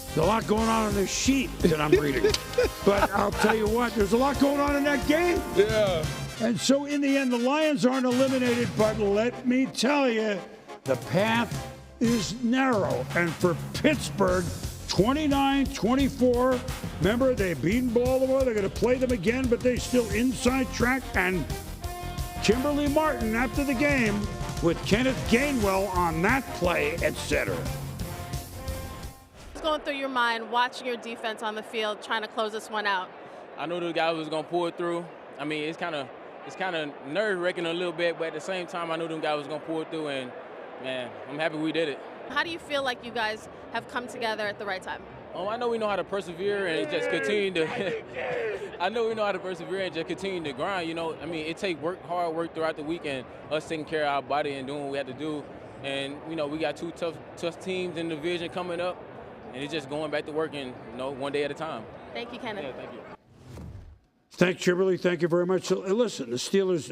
[SPEAKER 2] There's a lot going on in this sheet that I'm reading. But I'll tell you what, there's a lot going on in that game.
[SPEAKER 3] Yeah.
[SPEAKER 2] And so in the end, the Lions aren't eliminated, but let me tell you, the path is narrow. And for Pittsburgh, 29-24. Remember, they've beaten Baltimore. They're going to play them again, but they still inside track. And Kimberly Martin after the game with Kenneth Gainwell on that play, etc.
[SPEAKER 9] What's going through your mind watching your defense on the field trying to close this one out?
[SPEAKER 10] I knew the guy was going to pull it through. I mean, it's kind of nerve-wracking a little bit, but at the same time, I knew them guys was going to pull it through, and, man, I'm happy we did it.
[SPEAKER 9] How do you feel like you guys have come together at the right time?
[SPEAKER 10] I know we know how to persevere and just continue to I know we know how to persevere and just continue to grind. I mean, it takes hard work throughout the week, and us taking care of our body and doing what we have to do. And, we got 2 tough teams in the division coming up, and it's just going back to work and, one day at a time.
[SPEAKER 9] Thank you, Kenneth.
[SPEAKER 10] Yeah, thank you.
[SPEAKER 2] Thanks, Kimberly. Thank you very much. So, listen, the Steelers,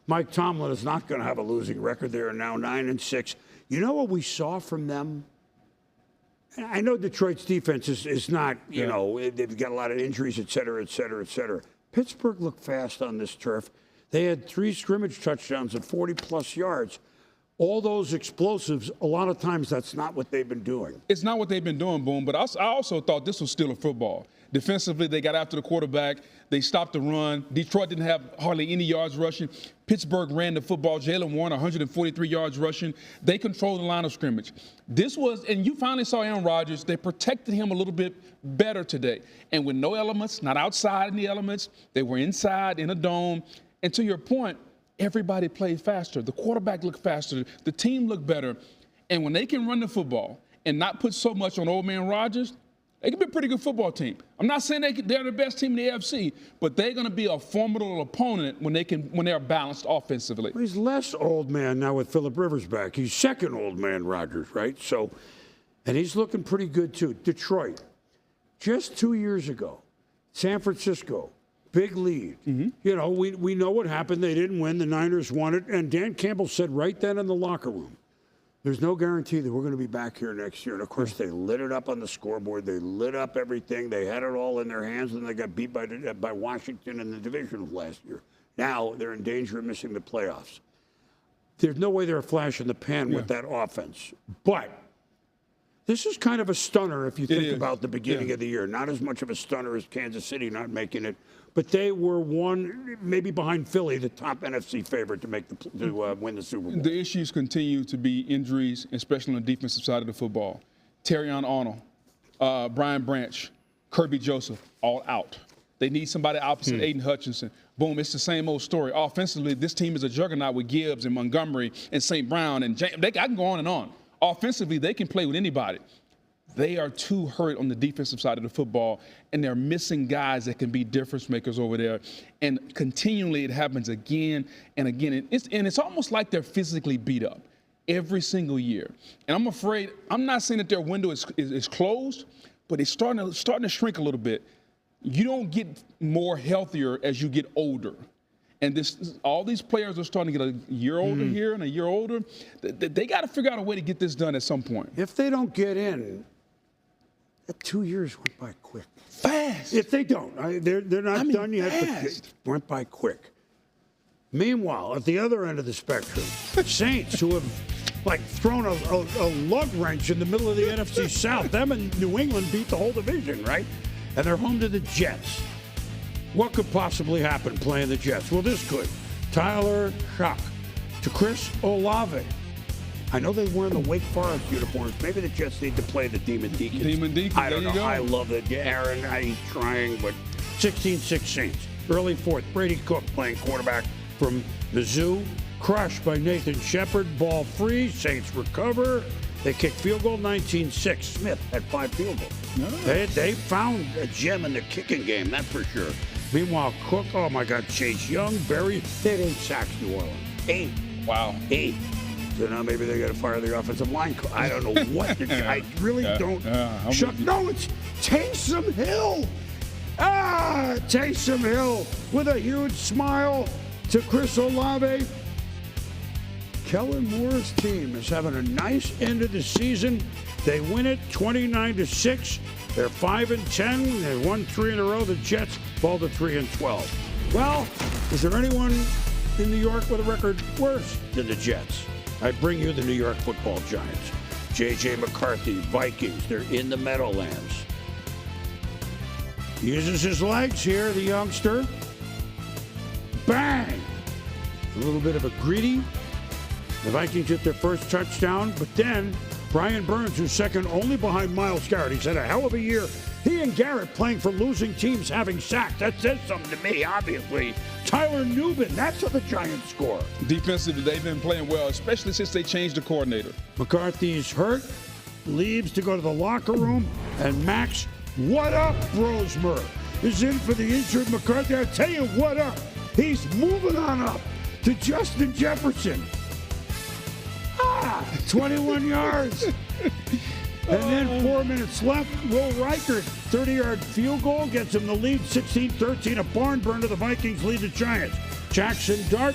[SPEAKER 2] Mike Tomlin is not going to have a losing record. They are now 9-6. You know what we saw from them? I know Detroit's defense is not, they've got a lot of injuries, et cetera, et cetera, et cetera. Pittsburgh looked fast on this turf. They had 3 scrimmage touchdowns at 40-plus yards. All those explosives, a lot of times that's not what they've been doing.
[SPEAKER 3] It's not what they've been doing, Boom, but I also thought this was still a football. Defensively, they got after the quarterback. They stopped the run. Detroit didn't have hardly any yards rushing. Pittsburgh ran the football. Jalen Warren, 143 yards rushing. They controlled the line of scrimmage. And you finally saw Aaron Rodgers. They protected him a little bit better today. And with no elements, not outside in the elements, they were inside in a dome. And to your point, everybody played faster. The quarterback looked faster. The team looked better. And when they can run the football and not put so much on old man Rodgers, they can be a pretty good football team. I'm not saying they're the best team in the AFC, but they're going to be a formidable opponent when they're balanced offensively.
[SPEAKER 2] Well, he's less old man now with Phillip Rivers back. He's second old man Rodgers, right? So, and he's looking pretty good too. Detroit, just 2 years ago, San Francisco, big lead. You know, we know what happened. They didn't win. The Niners won it. And Dan Campbell said right then in the locker room, there's no guarantee that we're going to be back here next year. And, of course, they lit it up on the scoreboard. They lit up everything. They had it all in their hands, and they got beat by Washington in the division last year. Now they're in danger of missing the playoffs. There's no way they're a flash in the pan with that offense. But this is kind of a stunner if you think about the beginning of the year. Not as much of a stunner as Kansas City not making it, but they were one, maybe behind Philly, the top NFC favorite to make win the Super Bowl.
[SPEAKER 3] The issues continue to be injuries, especially on the defensive side of the football. Terrion Arnold, Brian Branch, Kirby Joseph, all out. They need somebody opposite Aiden Hutchinson. Boom, it's the same old story. Offensively, this team is a juggernaut with Gibbs and Montgomery and St. Brown and James. I can go on and on. Offensively, they can play with anybody. They are too hurt on the defensive side of the football, and they're missing guys that can be difference makers over there. And continually, it happens again and again. And it's almost like they're physically beat up every single year. And I'm afraid, I'm not saying that their window is closed, but it's starting to shrink a little bit. You don't get more healthier as you get older. And all these players are starting to get a year older here and a year older. They got to figure out a way to get this done at some point.
[SPEAKER 2] If they don't get in, 2 years went by quick.
[SPEAKER 3] Fast.
[SPEAKER 2] If they don't, they're not done yet, but it went by quick. Meanwhile, at the other end of the spectrum, Saints, who have thrown a lug wrench in the middle of the NFC South, them and New England beat the whole division, right? And they're home to the Jets. What could possibly happen playing the Jets? Well, this could. Tyler Shock to Chris Olave. I know they wear the Wake Forest uniforms. Maybe the Jets need to play the Demon Deacons.
[SPEAKER 3] Demon Deacons,
[SPEAKER 2] I don't know. I love it. Aaron, he's trying, but 16-6 Saints. Early fourth, Brady Cook playing quarterback from Mizzou. Crushed by Nathan Shepard. Ball free. Saints recover. They kick field goal, 19-6. Smith had 5 field goals. No. They found a gem in the kicking game, that's for sure. Meanwhile, Cook, oh my God, Chase Young, Barry, they had 8 sacks, New Orleans. 8.
[SPEAKER 3] Wow.
[SPEAKER 2] 8. So now maybe they got to fire the offensive line. I don't know what. I really don't. No, it's Taysom Hill. Taysom Hill with a huge smile to Chris Olave. Kellen Moore's team is having a nice end of the season. They win it 29-6. They're 5-10. They won 3 in a row. The Jets fall to 3-12. Well, is there anyone in New York with a record worse than the Jets? I bring you the New York Football Giants. J.J. McCarthy, Vikings. They're in the Meadowlands. Uses his legs here, the youngster. Bang! A little bit of a greedy. The Vikings get their first touchdown, but then Brian Burns, who's second only behind Myles Garrett, he's had a hell of a year. He and Garrett playing for losing teams having sacks. That says something to me, obviously. Tyler Nubin, that's how the Giants score.
[SPEAKER 3] Defensively, they've been playing well, especially since they changed the coordinator.
[SPEAKER 2] McCarthy's hurt, leaves to go to the locker room, and Max, what up, Brosmer, is in for the injured McCarthy. I tell you what up, he's moving on up to Justin Jefferson. 21 yards. And then 4 minutes left. Will Reichert, 30-yard field goal, gets him the lead, 16-13. A barn burner. The Vikings lead the Giants. Jackson Dart.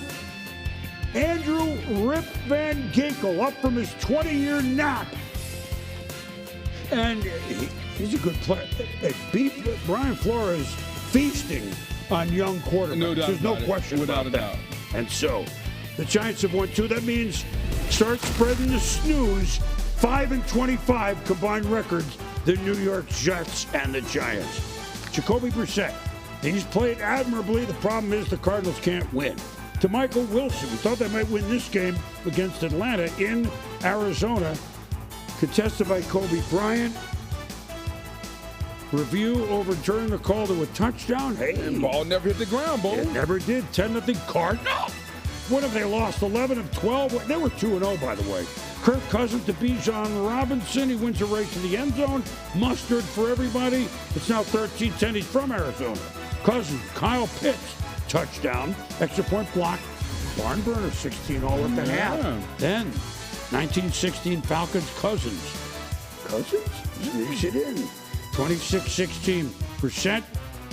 [SPEAKER 2] Andrew Rip Van Ginkel up from his 20-year nap. And he's a good player. Brian Flores feasting on young quarterbacks.
[SPEAKER 3] No doubt.
[SPEAKER 2] There's no question about that. And so the Giants have won 2. That means start spreading the snooze. 5-25 combined records, the New York Jets and the Giants. Jacoby Brissett, he's played admirably. The problem is the Cardinals can't win. To Michael Wilson, we thought they might win this game against Atlanta in Arizona. Contested by Kobe Bryant. Review overturned the call to a touchdown. Hey,
[SPEAKER 3] the ball never hit the ground, Bo.
[SPEAKER 2] It never did. 10-0 Cardinals. What have they lost? 11 of 12? They were 2-0, by the way. Kirk Cousins to Bijan Robinson. He wins a race to the end zone. Mustard for everybody. It's now 13-10. He's from Arizona. Cousins, Kyle Pitts, touchdown. Extra point block. Barn burner, 16 all at the half. Then, 1916 Falcons, Cousins. Sneaks it in. 26-16. Brissett,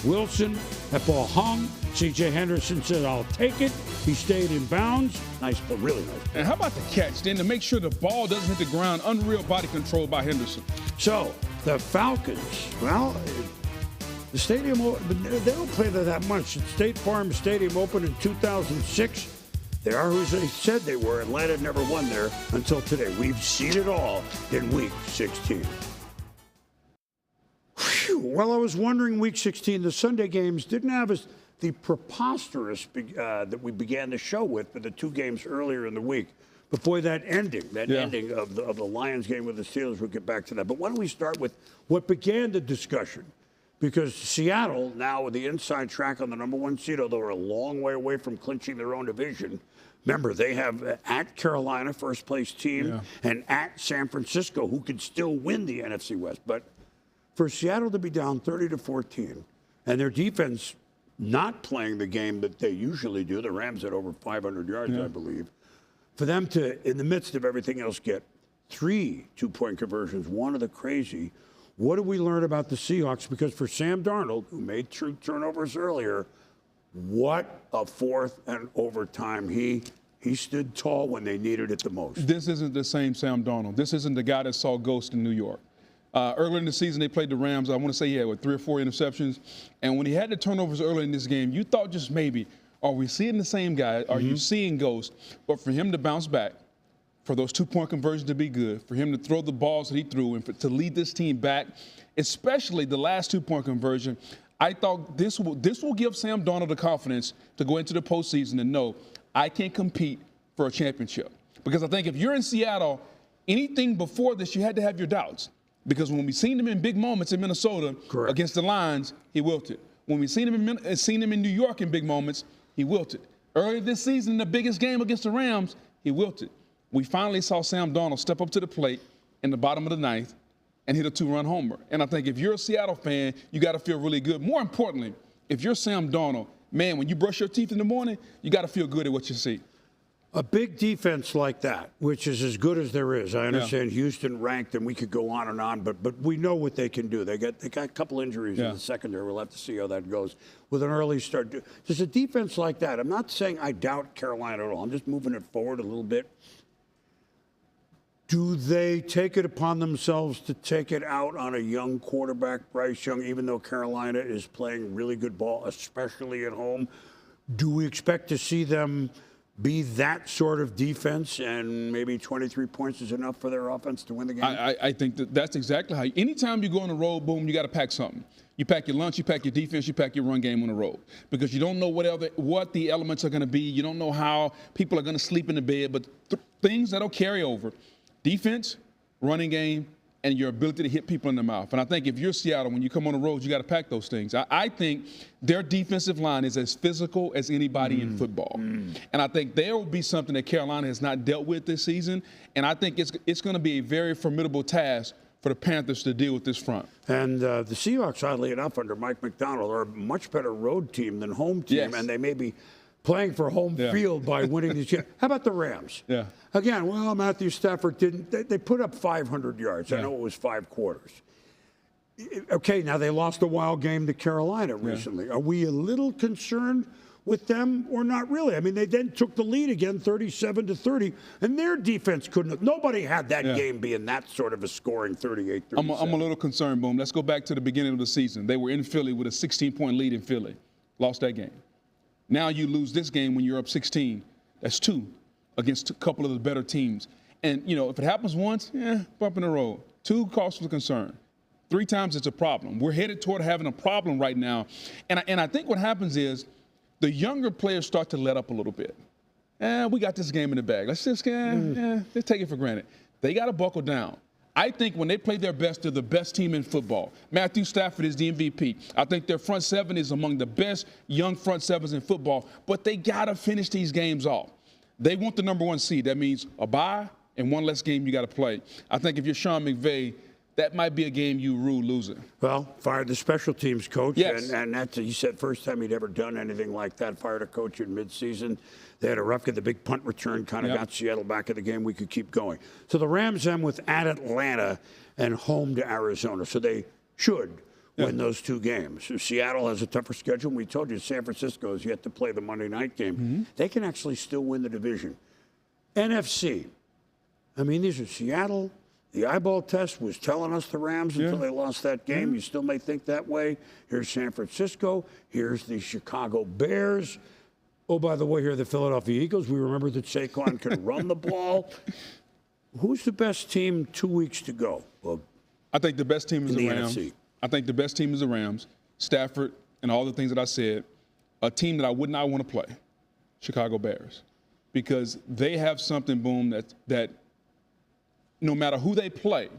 [SPEAKER 2] Wilson, that ball hung. C.J. Henderson said, I'll take it. He stayed in bounds. Nice, but really nice.
[SPEAKER 3] And how about the catch, then, to make sure the ball doesn't hit the ground? Unreal body control by Henderson.
[SPEAKER 2] So, the Falcons, well, the stadium, they don't play there that much. State Farm Stadium opened in 2006. They are who they said they were. Atlanta never won there until today. We've seen it all in Week 16. Whew. Well, I was wondering, Week 16, the Sunday games didn't have the preposterous that we began the show with the two games earlier in the week. But boy, that ending of the Lions game with the Steelers, we'll get back to that. But why don't we start with what began the discussion? Because Seattle, now with the inside track on the number 1 seed, although they're a long way away from clinching their own division. Remember, they have at Carolina, first place team, and at San Francisco, who could still win the NFC West. But for Seattle to be down 30-14, and their defense not playing the game that they usually do, the Rams had over 500 yards, I believe, for them to, in the midst of everything else, get 3 two-point conversions, one of the crazy. What do we learn about the Seahawks? Because for Sam Darnold, who made true turnovers earlier, what a fourth and overtime. He stood tall when they needed it the most.
[SPEAKER 3] This isn't the same Sam Darnold. This isn't the guy that saw ghosts in New York. Earlier in the season, they played the Rams. I want to say he had 3 or 4 interceptions. And when he had the turnovers early in this game, you thought just maybe, are we seeing the same guy? Are you seeing ghosts? But for him to bounce back, for those 2-point conversions to be good, for him to throw the balls that he threw, and to lead this team back, especially the last 2-point conversion, I thought this will give Sam Darnold the confidence to go into the postseason and know I can compete for a championship. Because I think if you're in Seattle, anything before this, you had to have your doubts. Because when we seen him in big moments in Minnesota against the Lions, he wilted. When we seen him in New York in big moments, he wilted. Earlier this season, in the biggest game against the Rams, he wilted. We finally saw Sam Darnold step up to the plate in the bottom of the 9th and hit a 2-run homer. And I think if you're a Seattle fan, you got to feel really good. More importantly, if you're Sam Darnold, man, when you brush your teeth in the morning, you got to feel good at what you see.
[SPEAKER 2] A big defense like that, which is as good as there is. I understand Houston ranked, and we could go on, but we know what they can do. They got a couple injuries in the secondary. We'll have to see how that goes with an early start. There's a defense like that. I'm not saying I doubt Carolina at all. I'm just moving it forward a little bit. Do they take it upon themselves to take it out on a young quarterback, Bryce Young, even though Carolina is playing really good ball, especially at home? Do we expect to see them be that sort of defense, and maybe 23 points is enough for their offense to win the game?
[SPEAKER 3] I think that's exactly how. Anytime you go on the road, boom, you got to pack something. You pack your lunch, you pack your defense, you pack your run game on the road, because you don't know what the elements are going to be. You don't know how people are going to sleep in the bed, but things that'll carry over. Defense, running game, and your ability to hit people in the mouth. And I think if you're Seattle, when you come on the road, you got to pack those things. I think their defensive line is as physical as anybody in football. And I think there will be something that Carolina has not dealt with this season. And I think it's going to be a very formidable task for the Panthers to deal with this front.
[SPEAKER 2] And the Seahawks, oddly enough, under Mike McDonald, are a much better road team than home team. And they may be playing for home field by winning these games. How about the Rams? Again, well, Matthew Stafford didn't. They put up 500 yards. I know it was 5 quarters. Okay, now they lost a wild game to Carolina recently. Are we a little concerned with them or not really? I mean, they then took the lead again, 37-30, and their defense couldn't have. Nobody had that game being that sort of a scoring 38-37.
[SPEAKER 3] I'm a little concerned, Boom. Let's go back to the beginning of the season. They were in Philly with a 16-point lead in Philly. Lost that game. Now you lose this game when you're up 16. That's 2 against a couple of the better teams. And, if it happens once, bump in the road. 2, cause for concern. 3 times, it's a problem. We're headed toward having a problem right now. And I think what happens is the younger players start to let up a little bit. We got this game in the bag. Let's just let's take it for granted. They got to buckle down. I think when they play their best, they're the best team in football. Matthew Stafford is the MVP. I think their front 7 is among the best young front 7s in football, but they got to finish these games off. They want the number 1 seed. That means a bye and 1 less game you got to play. I think if you're Sean McVay, that might be a game you rue losing.
[SPEAKER 2] Well, fired the special teams coach,
[SPEAKER 3] and
[SPEAKER 2] that's, he said, first time he'd ever done anything like that, fired a coach in midseason. They had a rough get, the big punt return kind of got Seattle back in the game. We could keep going. So the Rams end with at Atlanta and home to Arizona. So they should win those 2 games. So Seattle has a tougher schedule. We told you San Francisco is yet to play the Monday night game. They can actually still win the division. NFC. I mean, these are Seattle. The eyeball test was telling us the Rams until they lost that game. You still may think that way. Here's San Francisco. Here's the Chicago Bears. Oh, by the way, here are the Philadelphia Eagles. We remember that Saquon can run the ball. Who's the best team 2 weeks to go? Well,
[SPEAKER 3] I think the best team is the Rams.
[SPEAKER 2] NFC.
[SPEAKER 3] I think the best team is the Rams. Stafford and all the things that I said. A team that I would not want to play, Chicago Bears, because they have something, Boom, that no matter who they play,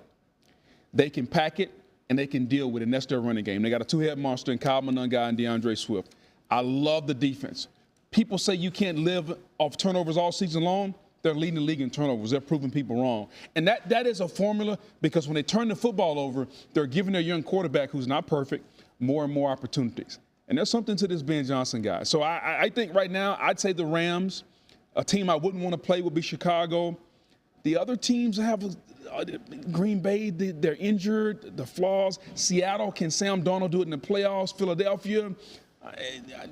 [SPEAKER 3] they can pack it and they can deal with it, and that's their running game. They got a 2-head monster in Kyle Monangai and DeAndre Swift. I love the defense. People say you can't live off turnovers all season long. They're leading the league in turnovers. They're proving people wrong. And that is a formula because when they turn the football over, they're giving their young quarterback, who's not perfect, more and more opportunities. And there's something to this Ben Johnson guy. So I think right now I'd say the Rams. A team I wouldn't want to play would be Chicago. The other teams have Green Bay, they're injured, the flaws. Seattle, can Sam Darnold do it in the playoffs? Philadelphia.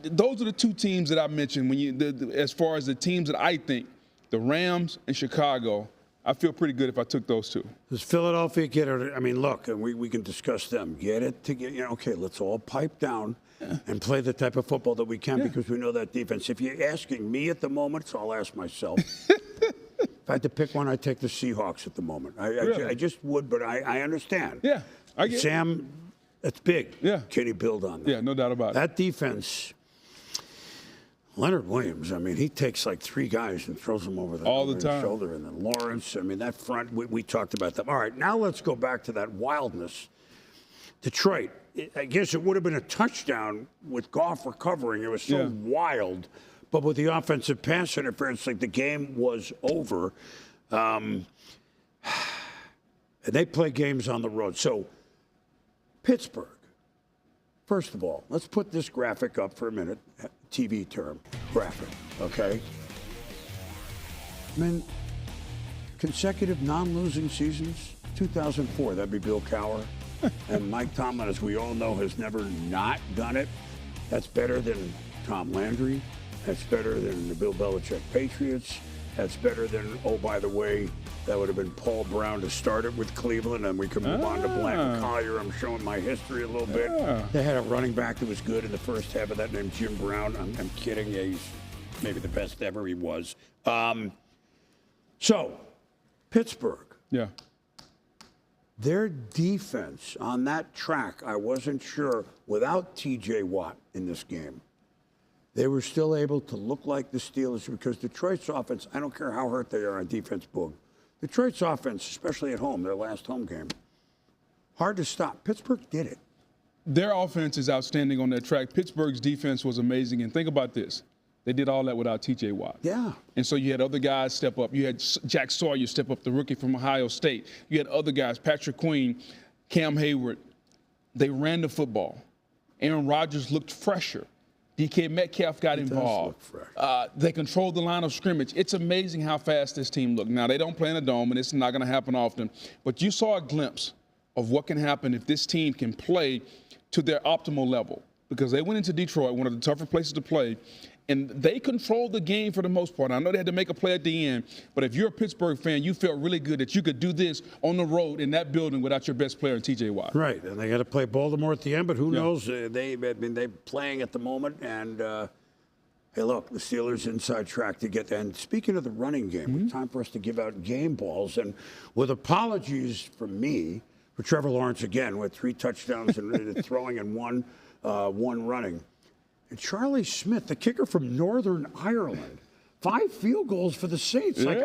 [SPEAKER 3] Those are the 2 teams that I mentioned as far as the teams that I think. The Rams and Chicago, I feel pretty good if I took those 2.
[SPEAKER 2] Does Philadelphia get it? I mean, look, and we can discuss them. Get it together. Okay, let's all pipe down and play the type of football that we can because we know that defense. If you're asking me at the moment, so I'll ask myself. If I had to pick one, I'd take the Seahawks at the moment. I just would, but I understand.
[SPEAKER 3] Yeah, I get
[SPEAKER 2] Sam, that's big.
[SPEAKER 3] Yeah.
[SPEAKER 2] Can he build on that?
[SPEAKER 3] Yeah, no doubt about it.
[SPEAKER 2] That defense, Leonard Williams, I mean, he takes like 3 guys and throws them over the shoulder. And then Lawrence, I mean, that front, we talked about them. All right, now let's go back to that wildness. Detroit, I guess it would have been a touchdown with Goff recovering. It was so wild. But with the offensive pass interference, like the game was over. And they play games on the road. So, Pittsburgh. First of all, let's put this graphic up for a minute. TV term, graphic, okay? I mean, consecutive non-losing seasons, 2004, that'd be Bill Cowher. And Mike Tomlin, as we all know, has never not done it. That's better than Tom Landry. That's better than the Bill Belichick Patriots. That's better than, oh, by the way, that would have been Paul Brown to start it with Cleveland, and we can move on to Blanton Collier. I'm showing my history a little bit. They had a running back that was good in the first half of that named Jim Brown. I'm kidding. Yeah, he's maybe the best ever he was. So, Pittsburgh.
[SPEAKER 3] Yeah.
[SPEAKER 2] Their defense on that track, I wasn't sure, without T.J. Watt in this game, they were still able to look like the Steelers because Detroit's offense, I don't care how hurt they are on defense, Boog. Detroit's offense, especially at home, their last home game, hard to stop. Pittsburgh did it.
[SPEAKER 3] Their offense is outstanding on that track. Pittsburgh's defense was amazing. And think about this. They did all that without T.J. Watt.
[SPEAKER 2] Yeah.
[SPEAKER 3] And so you had other guys step up. You had Jack Sawyer step up, the rookie from Ohio State. You had other guys, Patrick Queen, Cam Hayward. They ran the football. Aaron Rodgers looked fresher. DK Metcalf got involved. They controlled the line of scrimmage. It's amazing how fast this team looked. Now, they don't play in a dome, and it's not going to happen often. But you saw a glimpse of what can happen if this team can play to their optimal level. Because they went into Detroit, one of the tougher places to play, and they controlled the game for the most part. I know they had to make a play at the end, but if you're a Pittsburgh fan, you felt really good that you could do this on the road in that building without your best player, T.J. Watt.
[SPEAKER 2] Right, and they got to play Baltimore at the end, but who knows? They're playing at the moment, and hey, look, the Steelers inside track to get there. And speaking of the running game, it's time for us to give out game balls, and with apologies from me for Trevor Lawrence again with 3 touchdowns and throwing and one running. And Charlie Smith, the kicker from Northern Ireland, 5 field goals for the Saints. Like,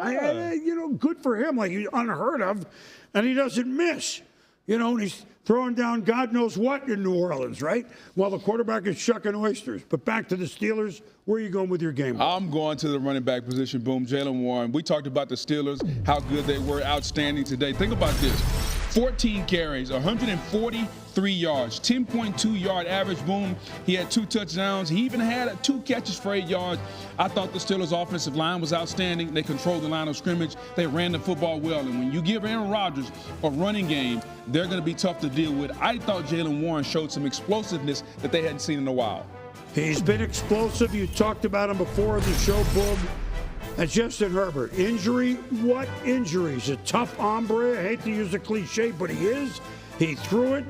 [SPEAKER 2] good for him. Like, unheard of. And he doesn't miss. And he's throwing down God knows what in New Orleans, right? While the quarterback is shucking oysters. But back to the Steelers. Where are you going with your game?
[SPEAKER 3] I'm going to the running back position, Boom. Jaylen Warren. We talked about the Steelers, how good they were, outstanding today. Think about this. 14 carries, 143 yards, 10.2 yard average. Boom. He had 2 touchdowns. He even had 2 catches for 8 yards. I thought the Steelers' offensive line was outstanding. They controlled the line of scrimmage. They ran the football well. And when you give Aaron Rodgers a running game, they're going to be tough to deal with. I thought Jaylen Warren showed some explosiveness that they hadn't seen in a while.
[SPEAKER 2] He's been explosive. You talked about him before in the show, Boom. And Justin Herbert, injury? What injury? He's a tough hombre. I hate to use a cliche, but he is. He threw it,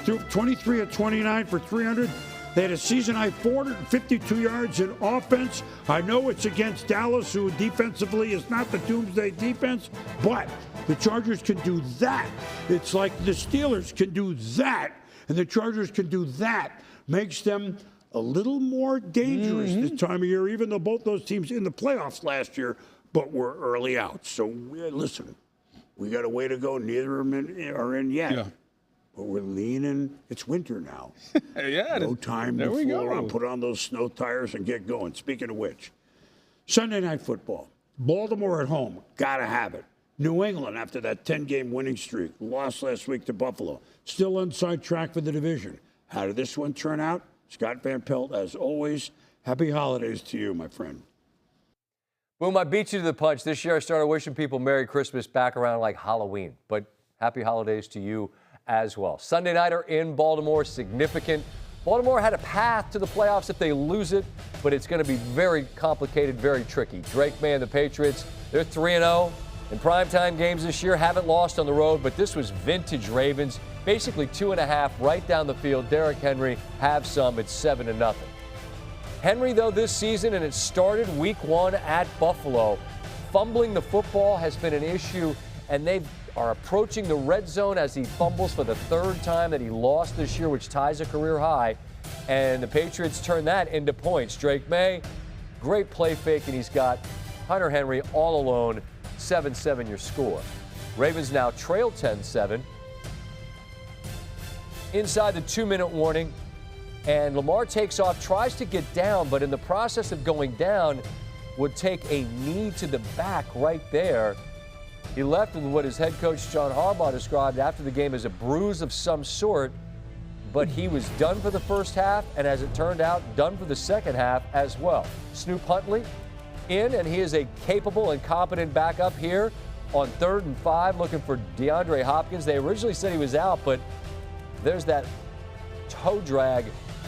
[SPEAKER 2] threw 23 of 29 for 300. They had a season-high 452 yards in offense. I know it's against Dallas, who defensively is not the doomsday defense, but the Chargers can do that. It's like the Steelers can do that, and the Chargers can do that. Makes them a little more dangerous this time of year, even though both those teams in the playoffs last year, but were early out. So, listen, we got a way to go. Neither of them are in yet. Yeah. But we're leaning. It's winter now.
[SPEAKER 3] Yeah.
[SPEAKER 2] No time to fool around. Put on those snow tires and get going. Speaking of which, Sunday Night Football. Baltimore at home. Got to have it. New England, after that 10-game winning streak, lost last week to Buffalo. Still inside track for the division. How did this one turn out? Scott Van Pelt, as always, happy holidays to you, my friend.
[SPEAKER 11] Boom, I beat you to the punch. This year I started wishing people Merry Christmas back around like Halloween. But happy holidays to you as well. Sunday nighter in Baltimore, significant. Baltimore had a path to the playoffs if they lose it, but it's going to be very complicated, very tricky. Drake May and the Patriots, they're 3-0 in primetime games this year, haven't lost on the road, but this was vintage Ravens. Basically 2.5 right down the field. Derrick Henry, have some. It's 7-0. Henry, though, this season, and it started week 1 at Buffalo, fumbling the football has been an issue, and they are approaching the red zone as he fumbles for the 3rd time that he lost this year, which ties a career high. And the Patriots turn that into points. Drake May, great play fake, and he's got Hunter Henry all alone. 7-7 your score. Ravens now trail 10-7. Inside the 2-minute warning, and Lamar takes off, tries to get down, but in the process of going down, would take a knee to the back right there. He left with what his head coach John Harbaugh described after the game as a bruise of some sort, but he was done for the first half, and as it turned out, done for the second half as well. Snoop Huntley in, and he is a capable and competent backup here on 3rd and 5, looking for DeAndre Hopkins. They originally said he was out, but there's that toe drag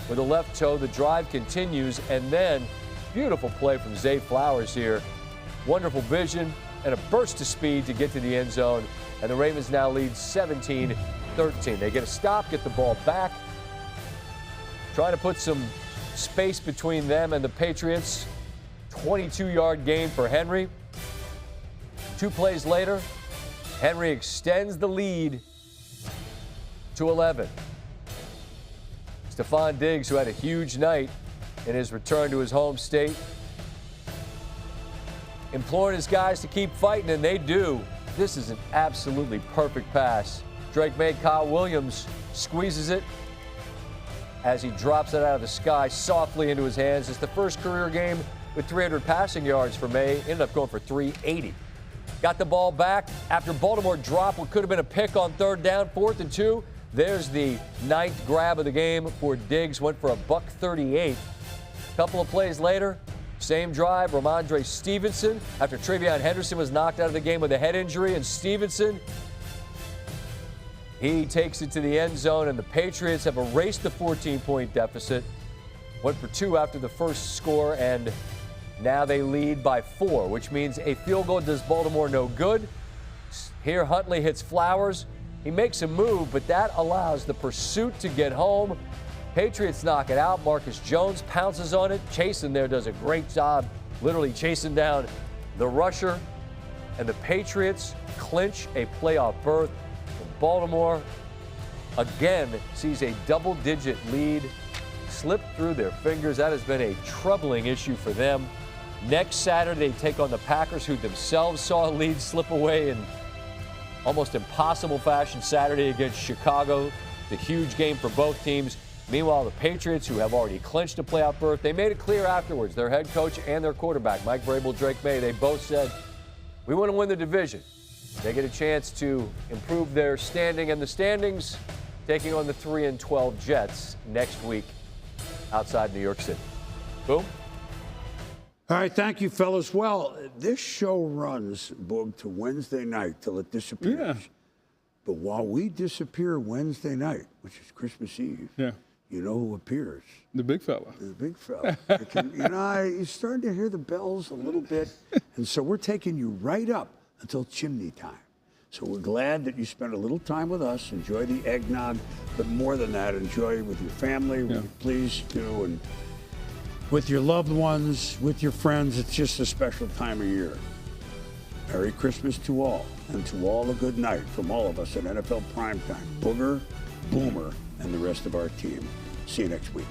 [SPEAKER 11] with the left toe. The drive continues, and then beautiful play from Zay Flowers here. Wonderful vision and a burst of speed to get to the end zone, and the Ravens now lead 17-13. They get a stop, get the ball back, trying to put some space between them and the Patriots. 22-yard gain for Henry. 2 plays later, Henry extends the lead to 11. Stephon Diggs, who had a huge night in his return to his home state, imploring his guys to keep fighting, and they do. This is an absolutely perfect pass. Drake May, Kyle Williams squeezes it as he drops it out of the sky softly into his hands. It's the first career game with 300 passing yards for May. Ended up going for 380. Got the ball back after Baltimore dropped what could have been a pick on 3rd down, 4th and 2. There's the 9th grab of the game for Diggs. Went for a $138. A couple of plays later, same drive, Ramondre Stevenson, after Travion Henderson was knocked out of the game with a head injury, and Stevenson, he takes it to the end zone, and the Patriots have erased the 14-point deficit. Went for 2 after the first score, and now they lead by 4, which means a field goal does Baltimore no good. Here Huntley hits Flowers. He makes a move, but that allows the pursuit to get home. Patriots knock it out. Marcus Jones pounces on it. Chasen there does a great job, literally chasing down the rusher. And the Patriots clinch a playoff berth. Baltimore, again, sees a double-digit lead slip through their fingers. That has been a troubling issue for them. Next Saturday, they take on the Packers, who themselves saw a lead slip away in almost impossible fashion Saturday against Chicago. The huge game for both teams. Meanwhile, the Patriots, who have already clinched a playoff berth, they made it clear afterwards, their head coach and their quarterback, Mike Vrabel, Drake May, they both said, we want to win the division. They get a chance to improve their standing in the standings, taking on the 3-12 Jets next week outside New York City. Boom.
[SPEAKER 2] All right, thank you, fellas. Well, this show runs, Boog, to Wednesday night till it disappears.
[SPEAKER 3] Yeah.
[SPEAKER 2] But while we disappear Wednesday night, which is Christmas Eve, you know who appears?
[SPEAKER 3] The big fella.
[SPEAKER 2] The big fella. You're starting to hear the bells a little bit. And so we're taking you right up until chimney time. So we're glad that you spent a little time with us. Enjoy the eggnog. But more than that, enjoy it with your family. Please do. And with your loved ones, with your friends. It's just a special time of year. Merry Christmas to all. And to all a good night from all of us at NFL Primetime. Booger, Boomer, and the rest of our team. See you next week.